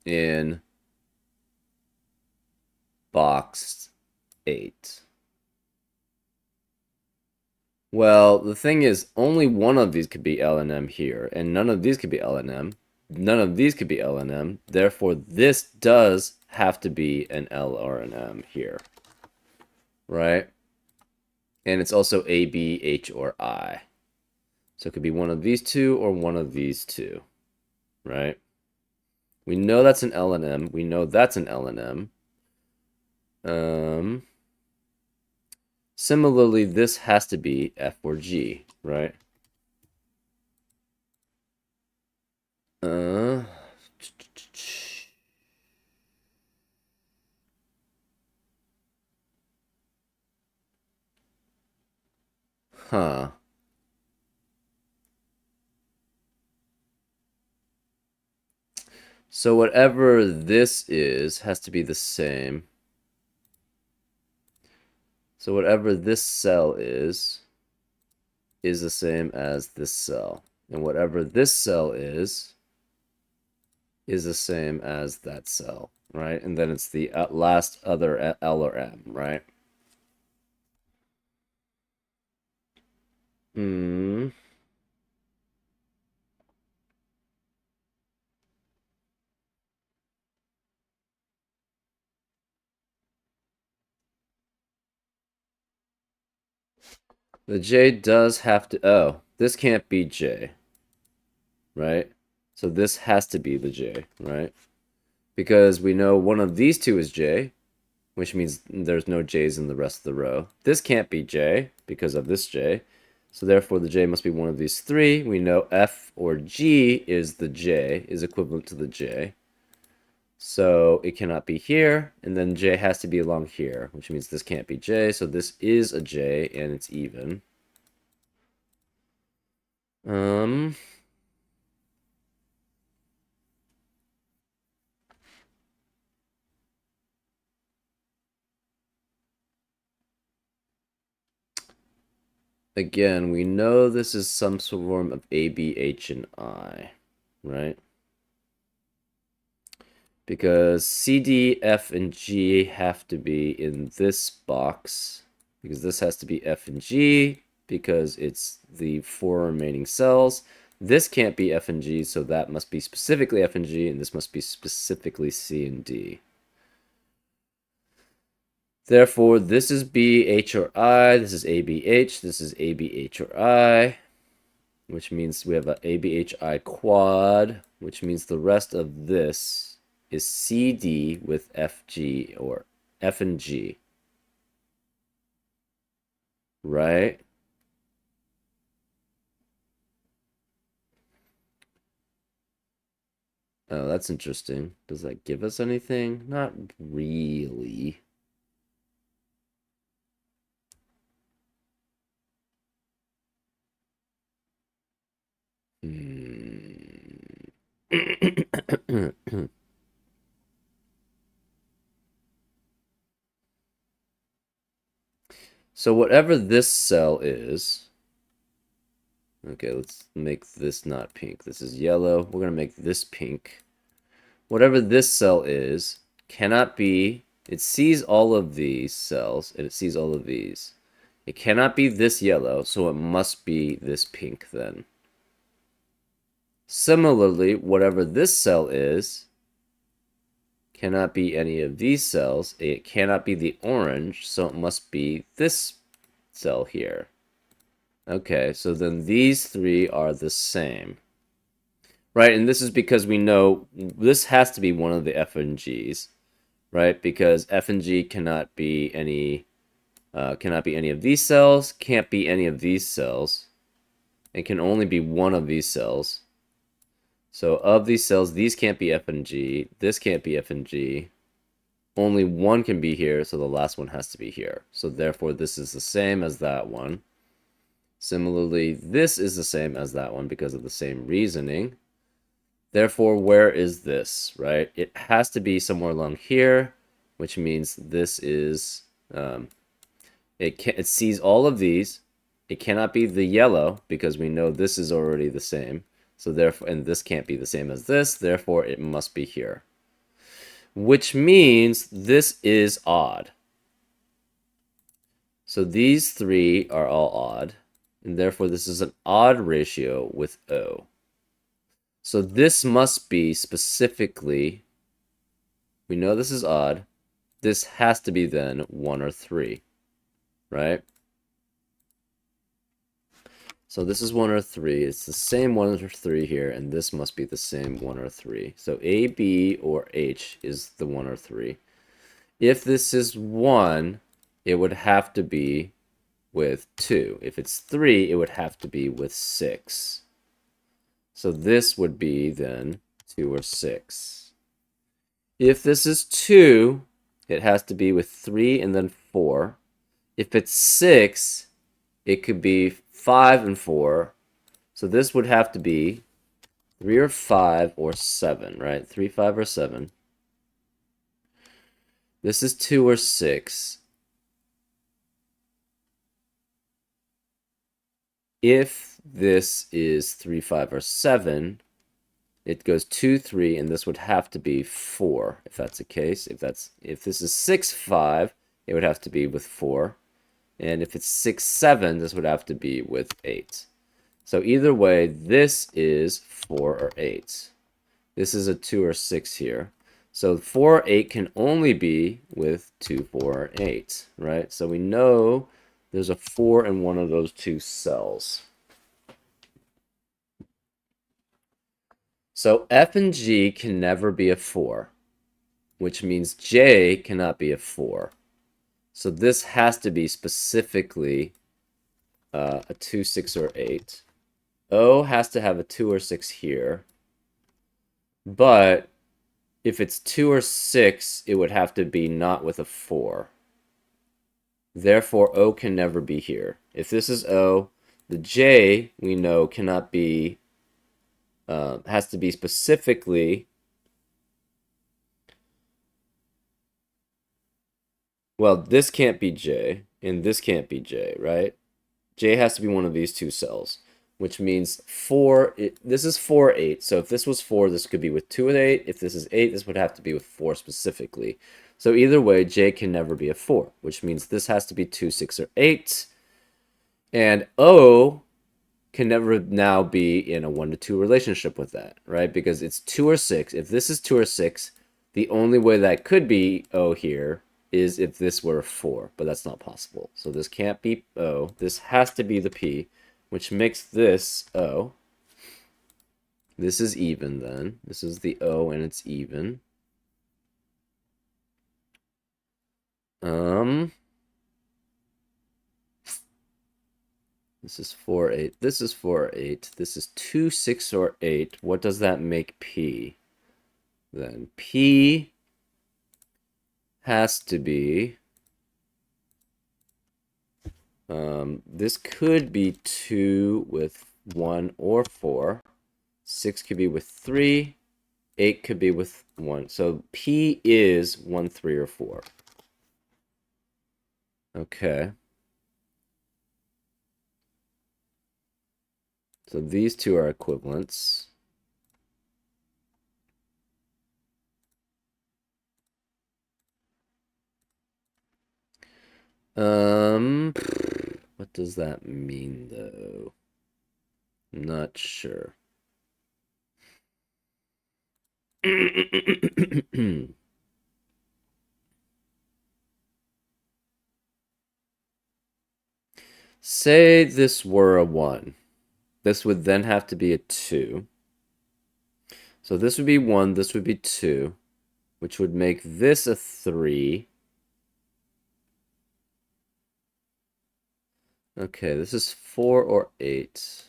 in box 8? Well, the thing is, only one of these could be L and M here, and none of these could be L and M. None of these could be L and M. Therefore, this does have to be an L or an M here, right? And it's also A, B, H, or I. So it could be one of these two or one of these two, right? We know that's an L and M. We know that's an L and M. Um, Similarly, this has to be F or G, right? Uh, huh. So whatever this is has to be the same. So whatever this cell is the same as this cell. And whatever this cell is the same as that cell, right? And then it's the last other L or M, right? Hmm. The J does have to... Oh, this can't be J, right? So this has to be the J, right? Because we know one of these two is J, which means there's no J's in the rest of the row. This can't be J because of this J. So therefore the J must be one of these three. We know F or G is the J, is equivalent to the J. So it cannot be here, and then J has to be along here, which means this can't be J. So this is a J, and it's even. Um, Again, we know this is some form of A, B, H, and I, right? Because C, D, F, and G have to be in this box, because this has to be F and G, because it's the four remaining cells. This can't be F and G, so that must be specifically F and G, and this must be specifically C and D. Therefore, this is B, H, or I, this is A, B, H, this is A, B, H, or I, which means we have a ABHI quad, which means the rest of this is CD with FG or F and G, right? Oh, that's interesting. Does that give us anything? Not really. Hmm. So whatever this cell is, okay, let's make this not pink. This is yellow. We're going to make this pink. Whatever this cell is cannot be, it sees all of these cells, and it sees all of these. It cannot be this yellow, so it must be this pink then. Similarly, whatever this cell is cannot be any of these cells. It cannot be the orange, so it must be this cell here. Okay, so then these three are the same. Right, and this is because we know this has to be one of the F and G's, right? Because F and G cannot be any of these cells, can't be any of these cells, and can only be one of these cells. So of these cells, these can't be F and G, this can't be F and G. Only one can be here, so the last one has to be here. So therefore, this is the same as that one. Similarly, this is the same as that one because of the same reasoning. Therefore, where is this, right? It has to be somewhere along here, which means this is, it sees all of these. It cannot be the yellow because we know this is already the same. So therefore, and this can't be the same as this, therefore it must be here. Which means this is odd. So these three are all odd, and therefore this is an odd ratio with O. So this must be specifically, we know this is odd, this has to be then 1 or 3, right? So this is 1 or 3, it's the same 1 or 3 here, and this must be the same 1 or 3. So A, B, or H is the 1 or 3. If this is 1, it would have to be with 2. If it's 3, it would have to be with 6. So this would be then 2 or 6. If this is 2, it has to be with 3 and then 4. If it's 6, it could be 5 and 4. So this would have to be 3 or 5 or 7, right? 3, 5, or 7. This is 2 or 6. If this is 3, 5, or 7, it goes 2, 3, and this would have to be 4, if that's the case. If this is 6, 5, it would have to be with 4. And if it's 6, 7, this would have to be with 8. So either way, this is 4 or 8. This is a 2 or 6 here. So 4 or 8 can only be with 2, 4, or 8, right? So we know there's a 4 in one of those two cells. So F and G can never be a 4, which means J cannot be a 4. So this has to be specifically a 2, 6, or 8. O has to have a 2 or 6 here. But if it's 2 or 6, it would have to be not with a 4. Therefore, O can never be here. If this is O, the J, we know, cannot be, has to be specifically, well, this can't be J, and this can't be J, right? J has to be one of these two cells, which means 4, this is 4, 8. So if this was 4, this could be with 2 and 8. If this is 8, this would have to be with 4 specifically. So either way, J can never be a 4, which means this has to be 2, 6, or 8. And O can never now be in a 1 to 2 relationship with that, right? Because it's 2 or 6. If this is 2 or 6, the only way that could be O here is if this were a 4, but that's not possible. So this can't be O. This has to be the P, which makes this O. This is even then. This is the O and it's even. This is 4, 8. This is 4, 8. This is 2, 6, or 8. What does that make P? Then P has to be, this could be 2 with 1 or 4. 6 could be with 3. 8 could be with 1. So P is 1, 3, or 4. Okay. So these two are equivalents. What does that mean, though? I'm not sure. Say this were a 1. This would then have to be a 2. So this would be 1, this would be 2, which would make this a 3. Okay, this is 4 or 8.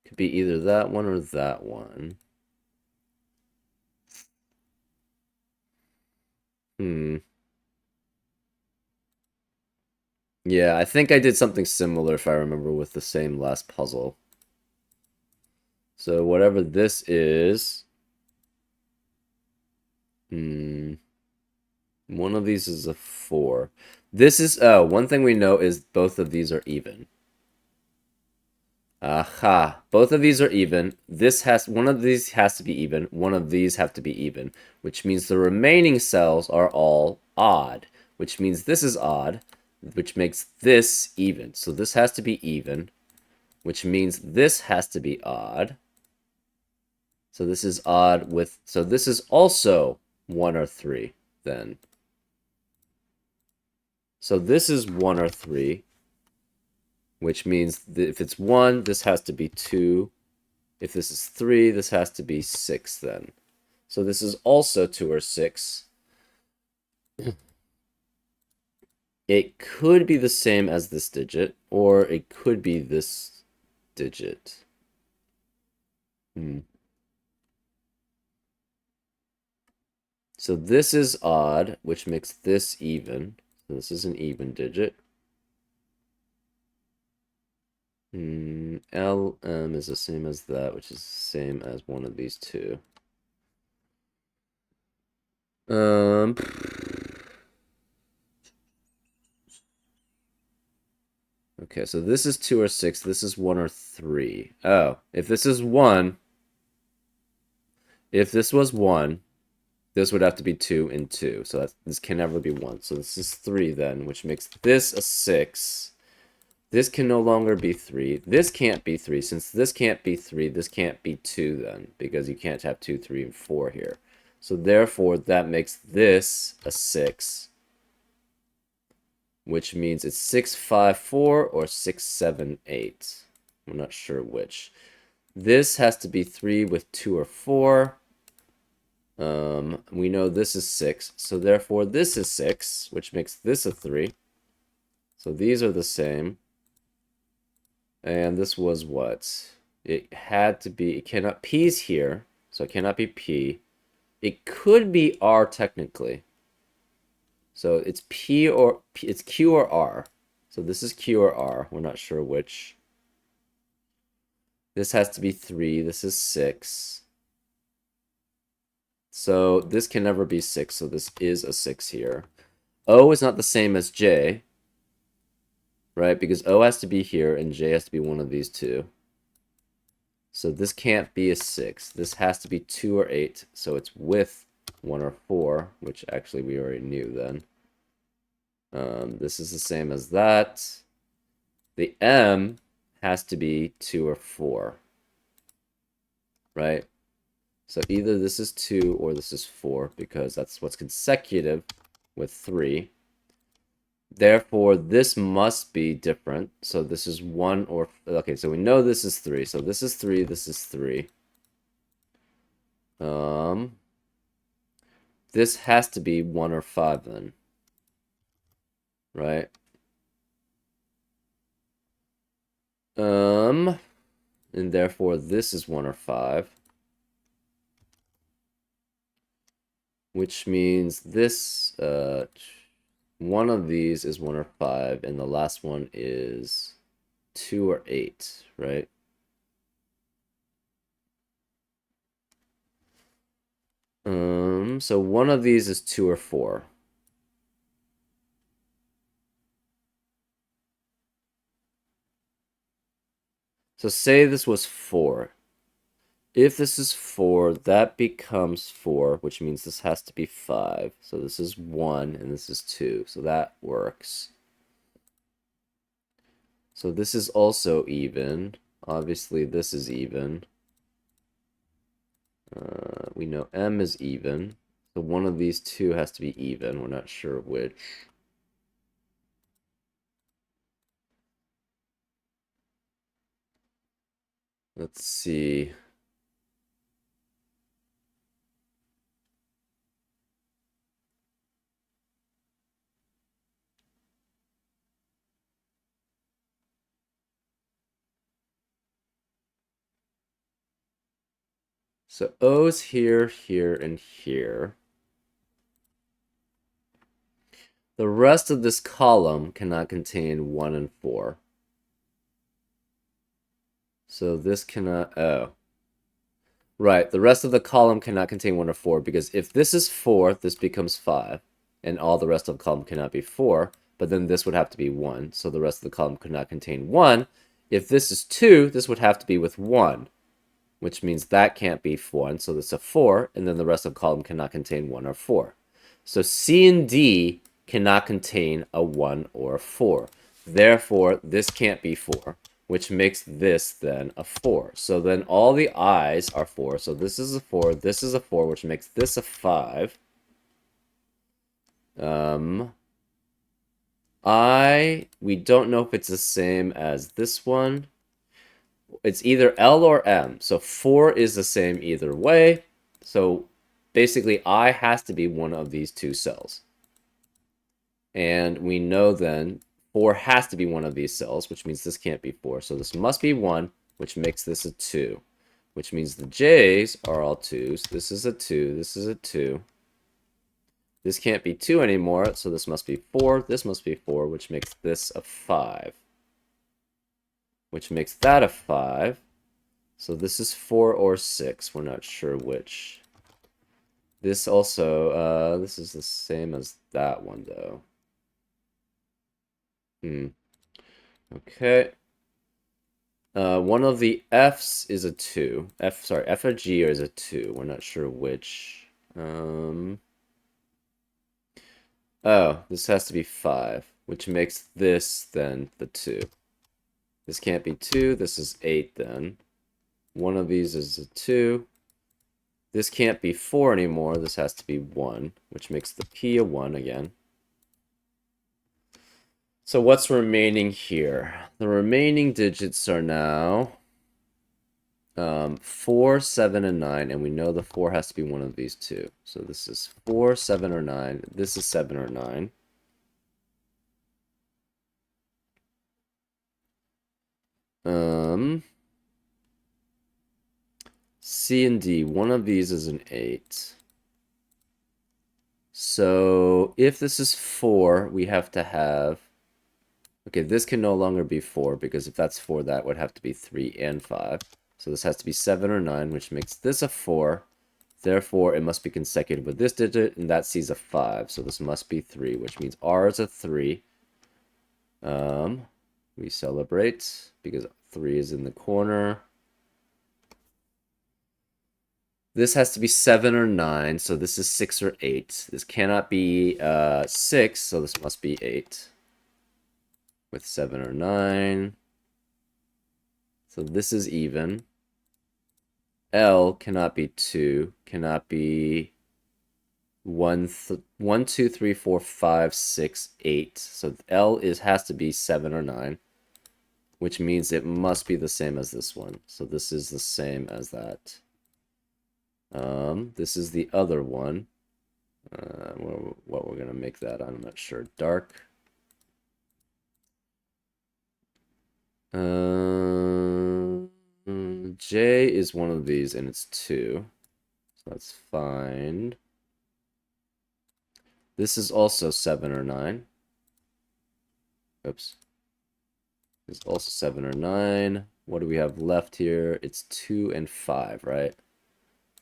Could be either that one or that one. Yeah, I think I did something similar if I remember with the same last puzzle. So whatever this is, one of these is a 4. This is, one thing we know is both of these are even. Aha, both of these are even. One of these has to be even, one of these have to be even, which means the remaining cells are all odd, which means this is odd, which makes this even. So this has to be even, which means this has to be odd. So this is odd with, so this is also 1 or 3 then. So this is 1 or 3, which means that if it's 1, this has to be 2. If this is 3, this has to be 6 then. So this is also 2 or 6. It could be the same as this digit, or it could be this digit. So this is odd, which makes this even. So this is an even digit. LM is the same as that, which is the same as one of these two. Okay, so this is 2 or 6. This is 1 or 3. Oh, if this is 1, if this was 1, this would have to be 2 and 2. So this can never be 1. So this is 3 then, which makes this a 6. This can no longer be 3. This can't be 3. Since this can't be 3, this can't be 2 then, because you can't have 2, 3, and 4 here. So therefore, that makes this a 6, which means it's 6, 5, 4 or 6, 7, 8. I'm not sure which. This has to be 3 with 2 or 4. We know this is 6, so therefore this is 6, which makes this a 3. So these are the same. And this was what? It had to be, it cannot, P's here, so it cannot be P. It could be R technically. So it's P or, it's Q or R. So this is Q or R, we're not sure which. This has to be 3, this is 6. So this can never be 6, so this is a 6 here. O is not the same as J, right? Because O has to be here and J has to be one of these two. So this can't be a 6. This has to be 2 or 8, so it's with 1 or 4, which actually we already knew then. This is the same as that. The M has to be 2 or 4, right? So either this is 2 or this is 4, because that's what's consecutive with 3. Therefore, this must be different. So this is 1 or... Okay, so we know this is 3. So this is 3, this is 3. This has to be 1 or 5 then. Right? And therefore this is 1 or 5. Which means this, one of these is 1 or 5, and the last one is 2 or 8, right? So one of these is 2 or 4. So say this was 4. If this is 4, that becomes 4, which means this has to be 5. So this is 1, and this is 2. So that works. So this is also even. Obviously, this is even. We know M is even. So one of these two has to be even. We're not sure which. Let's see. So O's here, here, and here. The rest of this column cannot contain 1 and 4. So this cannot... Oh. Right, the rest of the column cannot contain 1 or 4, because if this is 4, this becomes 5, and all the rest of the column cannot be 4, but then this would have to be 1, so the rest of the column could not contain 1. If this is 2, this would have to be with 1, which means that can't be 1, so that's a 4, and then the rest of the column cannot contain 1 or 4. So C and D cannot contain a 1 or a 4. Therefore, this can't be 4, which makes this then a 4. So then all the i's are 4. So this is a 4, this is a 4, which makes this a 5. We don't know if it's the same as this one. It's either L or M. So 4 is the same either way. So basically, I has to be one of these two cells. And we know then 4 has to be one of these cells, which means this can't be 4. So this must be 1, which makes this a 2, which means the J's are all 2s. This is a 2. This is a 2. This can't be 2 anymore, so this must be 4. This must be 4, which makes this a 5, which makes that a 5. So this is 4 or 6. We're not sure which. This also, this is the same as that one, though. Okay. One of the F's is a 2. F or G is a 2. We're not sure which. Oh, this has to be 5, which makes this then the 2. This can't be 2. This is 8 then. One of these is a 2. This can't be 4 anymore. This has to be 1, which makes the P a 1 again. So what's remaining here? The remaining digits are now 4, 7, and 9, and we know the 4 has to be one of these two. So this is 4, 7, or 9. This is 7 or 9. C and D, one of these is an 8. So if this is 4, we have to have... Okay, this can no longer be 4, because if that's 4, that would have to be 3 and 5. So this has to be 7 or 9, which makes this a 4. Therefore, it must be consecutive with this digit, and that C's a 5. So this must be 3, which means R is a 3. We celebrate, because 3 is in the corner. This has to be 7 or 9, so this is 6 or 8. This cannot be 6, so this must be 8. With 7 or 9. So this is even. L cannot be 2, cannot be 1, 2, 3, 4, 5, 6, 8. So L has to be 7 or 9, which means it must be the same as this one. So this is the same as that. This is the other one. What we're going to make that, I'm not sure. Dark. J is one of these, and it's 2. So that's fine. This is also 7 or 9. Oops. This is also 7 or 9. What do we have left here? It's 2 and 5, right?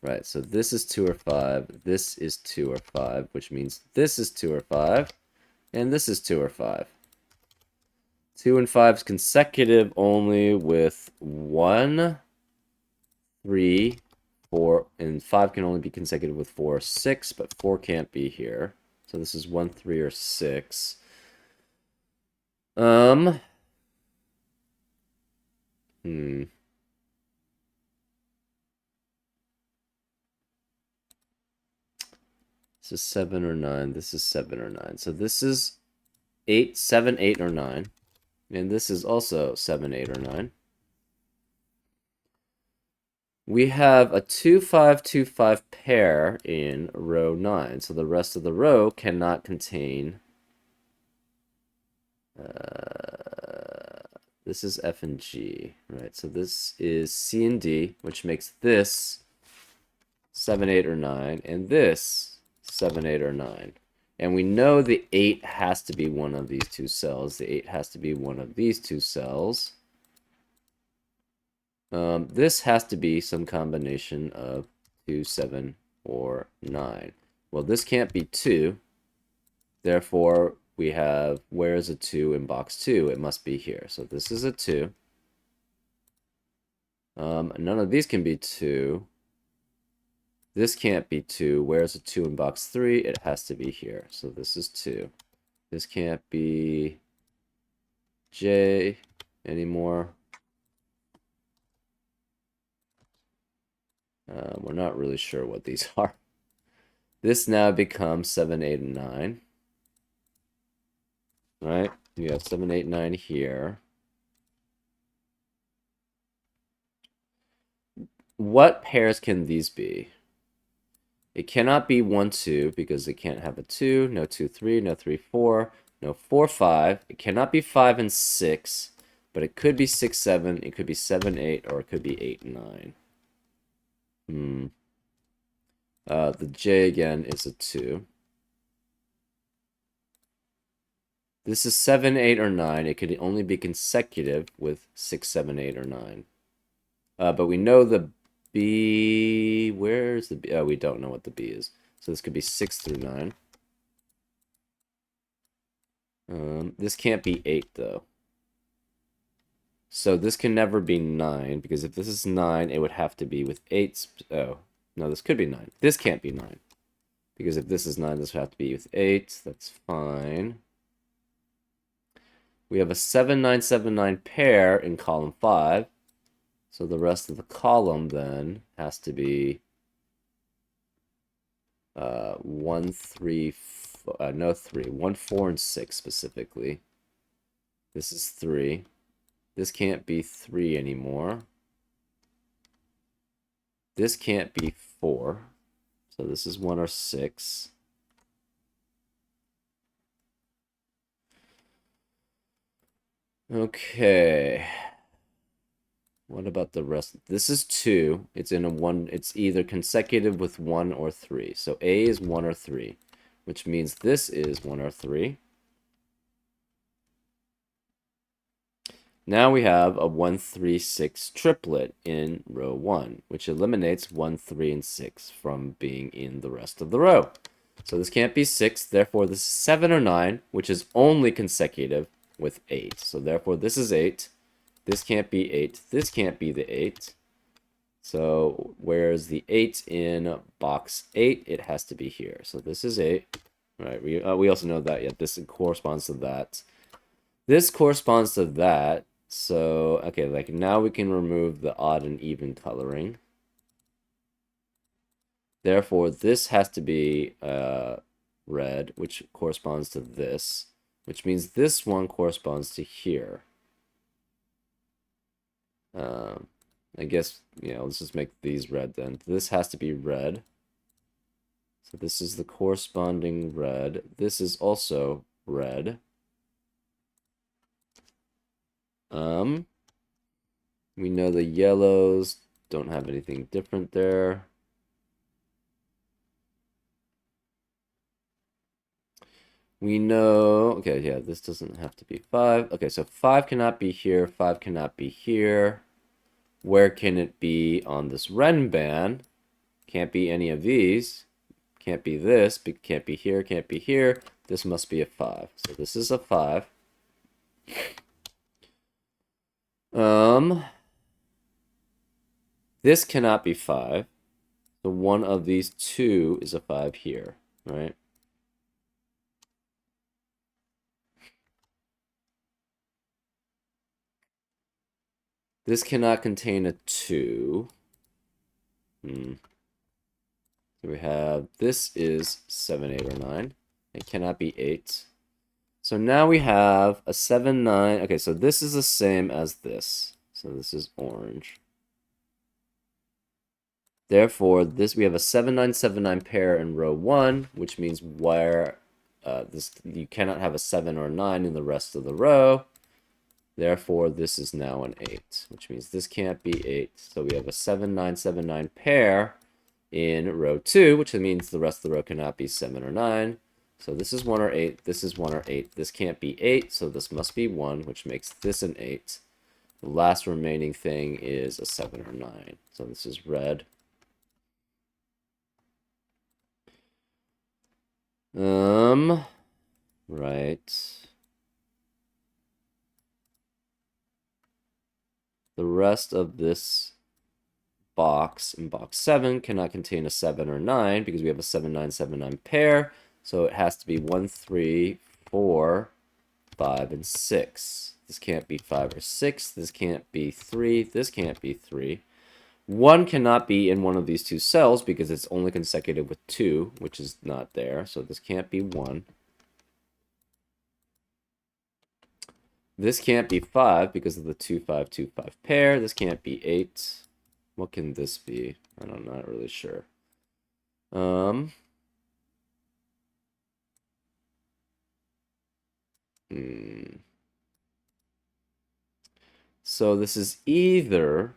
Right, so this is 2 or 5, this is 2 or 5, which means this is 2 or 5, and this is 2 or 5. 2 and 5 is consecutive only with 1, 3, 4, and 5 can only be consecutive with 4 or 6, but 4 can't be here. So this is 1, 3, or 6. Hmm. This is 7 or 9. This is 7 or 9. So this is 8, 7, 8, or 9. And this is also 7, 8, or 9. We have a 2, 5, 2, 5 pair in row 9. So the rest of the row cannot contain... this is F and G, right? So this is C and D, which makes this 7, 8, or 9, and this 7, 8, or 9. And we know the 8 has to be one of these two cells. The 8 has to be one of these two cells. This has to be some combination of 2, 7, or 9. Well, this can't be 2. Therefore, we have, where is a 2 in box 2? It must be here. So this is a 2. None of these can be 2. This can't be 2. Where's a 2 in box 3? It has to be here. So this is 2. This can't be J anymore. We're not really sure what these are. This now becomes 7, 8, and 9. Right? You have 7, 8, 9 here. What pairs can these be? It cannot be 1, 2 because it can't have a 2. No 2, 3. No 3, 4. No 4, 5. It cannot be 5 and 6. But it could be 6, 7. It could be 7, 8. Or it could be 8, 9. The J again is a 2. This is 7, 8, or 9. It could only be consecutive with 6, 7, 8, or 9. But we know the B... Where's the B? Oh, we don't know what the B is. So this could be 6 through 9. This can't be 8, though. So this can never be 9, because if this is 9, it would have to be with 8. Oh, no, this could be 9. This can't be 9. Because if this is 9, this would have to be with 8. That's fine. We have a 7, 9, 7, 9 pair in column 5. So the rest of the column then has to be 1, 3, no 3, 1, 4, and 6 specifically. This is 3. This can't be 3 anymore. This can't be 4. So this is 1 or 6. Okay. What about the rest? This is 2. It's in a 1. It's either consecutive with 1 or 3. So A is 1 or 3, which means this is 1 or 3. Now we have a 1, 3, 6 triplet in row 1, which eliminates 1, 3, and 6 from being in the rest of the row. So this can't be 6, therefore this is 7 or 9, which is only consecutive with 8. So therefore this is 8. This can't be 8. This can't be the 8. So where's the 8 in box 8? It has to be here. So this is 8. Right, we also know that, yeah, this corresponds to that. This corresponds to that. So, okay, like now we can remove the odd and even coloring. Therefore, this has to be red, which corresponds to this, which means this one corresponds to here. I guess, let's just make these red then. This has to be red. So this is the corresponding red. This is also red. We know the yellows don't have anything different there. We know, okay, yeah, this doesn't have to be 5. Okay, so 5 cannot be here, 5 cannot be here. Where can it be on this Renban? Can't be any of these. Can't be this, but can't be here, can't be here. This must be a 5. So this is a 5. This cannot be 5. So one of these two is a 5 here, right? This cannot contain a 2. So we have, this is 7, 8, or 9. It cannot be 8. So now we have a 7, 9. Okay, so this is the same as this. So this is orange. Therefore, this we have a 7, 9, 7, 9 pair in row 1, which means where you cannot have a 7 or 9 in the rest of the row. Therefore, this is now an 8, which means this can't be 8. So we have a 7, 9, 7, 9 pair in row 2, which means the rest of the row cannot be 7 or 9. So this is 1 or 8, this is 1 or 8. This can't be 8, so this must be 1, which makes this an 8. The last remaining thing is a 7 or 9. So this is red. Right. The rest of this box in box 7 cannot contain a 7 or 9 because we have a 7, 9, 7, 9 pair. So it has to be 1, 3, 4, 5, and 6. This can't be 5 or 6. This can't be 3. This can't be 3. 1 cannot be in one of these two cells because it's only consecutive with 2, which is not there. So this can't be 1. This can't be 5 because of the 2, 5, 2, 5 pair. This can't be 8. What can this be? I'm not really sure. So this is either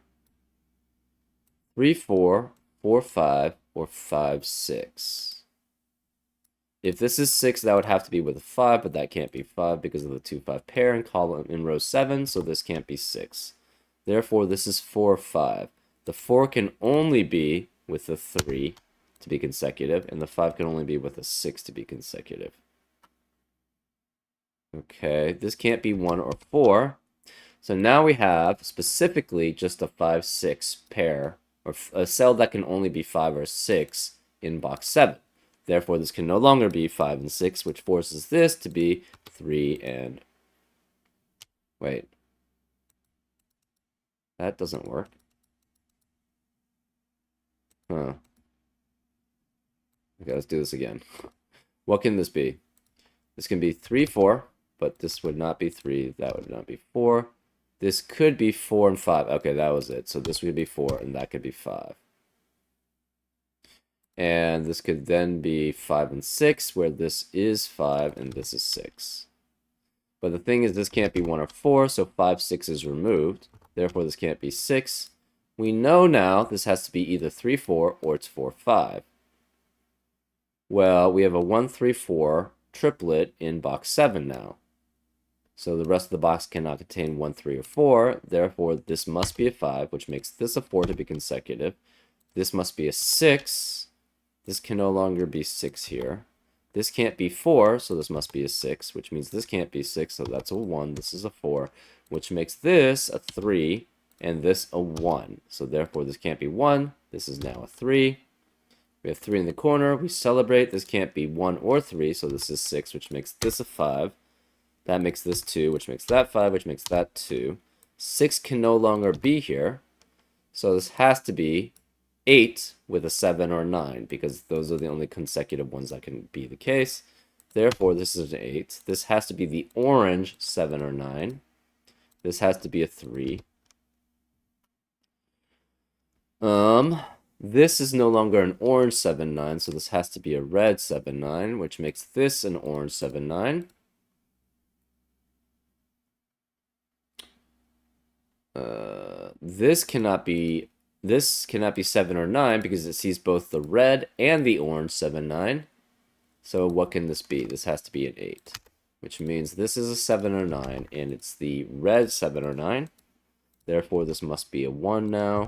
3, 4, 4, 5, or 5, 6. If this is 6, that would have to be with a 5, but that can't be 5 because of the 2, 5 pair in column in row 7, so this can't be 6. Therefore, this is 4, 5. The 4 can only be with the 3 to be consecutive, and the 5 can only be with a 6 to be consecutive. Okay, this can't be 1 or 4. So now we have specifically just a 5, 6 pair, or a cell that can only be 5 or 6 in box 7. Therefore, this can no longer be 5 and 6, which forces this to be 3 and... Wait. That doesn't work. Huh. Okay, let's do this again. What can this be? This can be 3, 4, but this would not be 3. That would not be 4. This could be 4 and 5. Okay, that was it. So this would be 4, and that could be 5. And this could then be 5 and 6, where this is 5 and this is 6. But the thing is, this can't be 1 or 4, so 5, 6 is removed. Therefore, this can't be 6. We know now this has to be either 3, 4, or it's 4, 5. Well, we have a 1, 3, 4 triplet in box 7 now. So the rest of the box cannot contain 1, 3, or 4. Therefore, this must be a 5, which makes this a 4 to be consecutive. This must be a 6. This can no longer be 6 here. This can't be 4, so this must be a 6, which means this can't be 6, so that's a 1. This is a 4, which makes this a 3, and this a 1. So therefore, this can't be 1. This is now a 3. We have 3 in the corner. We celebrate. This can't be 1 or 3, so this is 6, which makes this a 5. That makes this 2, which makes that 5, which makes that 2. 6 can no longer be here, so this has to be 8 with a 7 or 9, because those are the only consecutive ones that can be the case. Therefore, this is an 8. This has to be the orange 7 or 9. This has to be a 3. This is no longer an orange 7, 9, so this has to be a red 7, 9, which makes this an orange 7, 9. This cannot be 7 or 9 because it sees both the red and the orange 7, 9. So what can this be? This has to be an 8, which means this is a 7 or 9, and it's the red 7 or 9. Therefore, this must be a 1 now.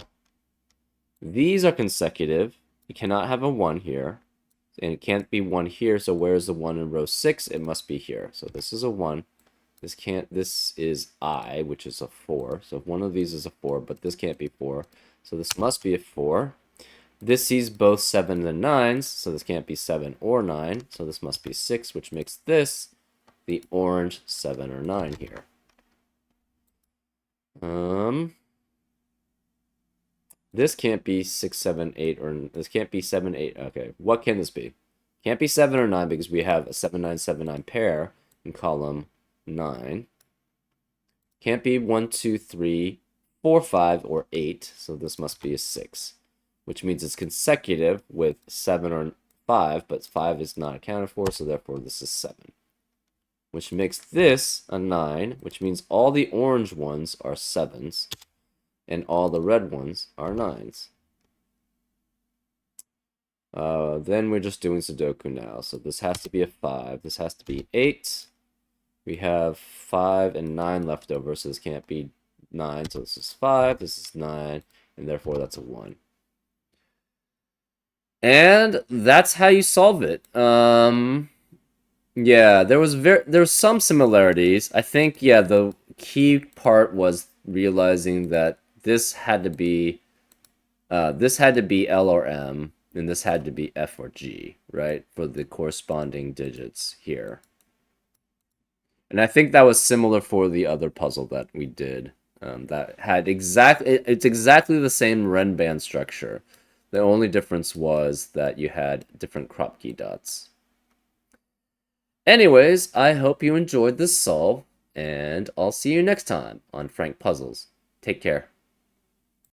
These are consecutive, You cannot have a 1 here. And it can't be 1 here, so where's the 1 in row 6? It must be here. So this is a 1. This is I, which is a 4. So if one of these is a 4, but this can't be 4. So this must be a 4. This sees both 7 and 9s, so this can't be 7 or 9. So this must be 6, which makes this the orange 7 or 9 here. This can't be 6, 7, 8, or this can't be 7, 8. Okay, what can this be? Can't be 7 or 9 because we have a 7, 9, 7, 9 pair in column 9. Can't be 1, 2, 3, 4, 5, or 8, so this must be a 6, which means it's consecutive with 7 or 5, but 5 is not accounted for, so therefore this is 7. Which makes this a 9, which means all the orange ones are 7s, and all the red ones are 9s. Then we're just doing Sudoku now. So this has to be a 5. This has to be 8. We have 5 and 9 left over, so this can't be 9. So this is 5, this is 9, and therefore that's a 1. And that's how you solve it. Yeah, there was some similarities. I think, yeah, the key part was realizing that this had to be L or M, and this had to be F or G, right, for the corresponding digits here. And I think that was similar for the other puzzle that we did. That had it's exactly the same Renban structure. The only difference was that you had different crop key dots. Anyways, I hope you enjoyed this solve, and I'll see you next time on Frank Puzzles. Take care.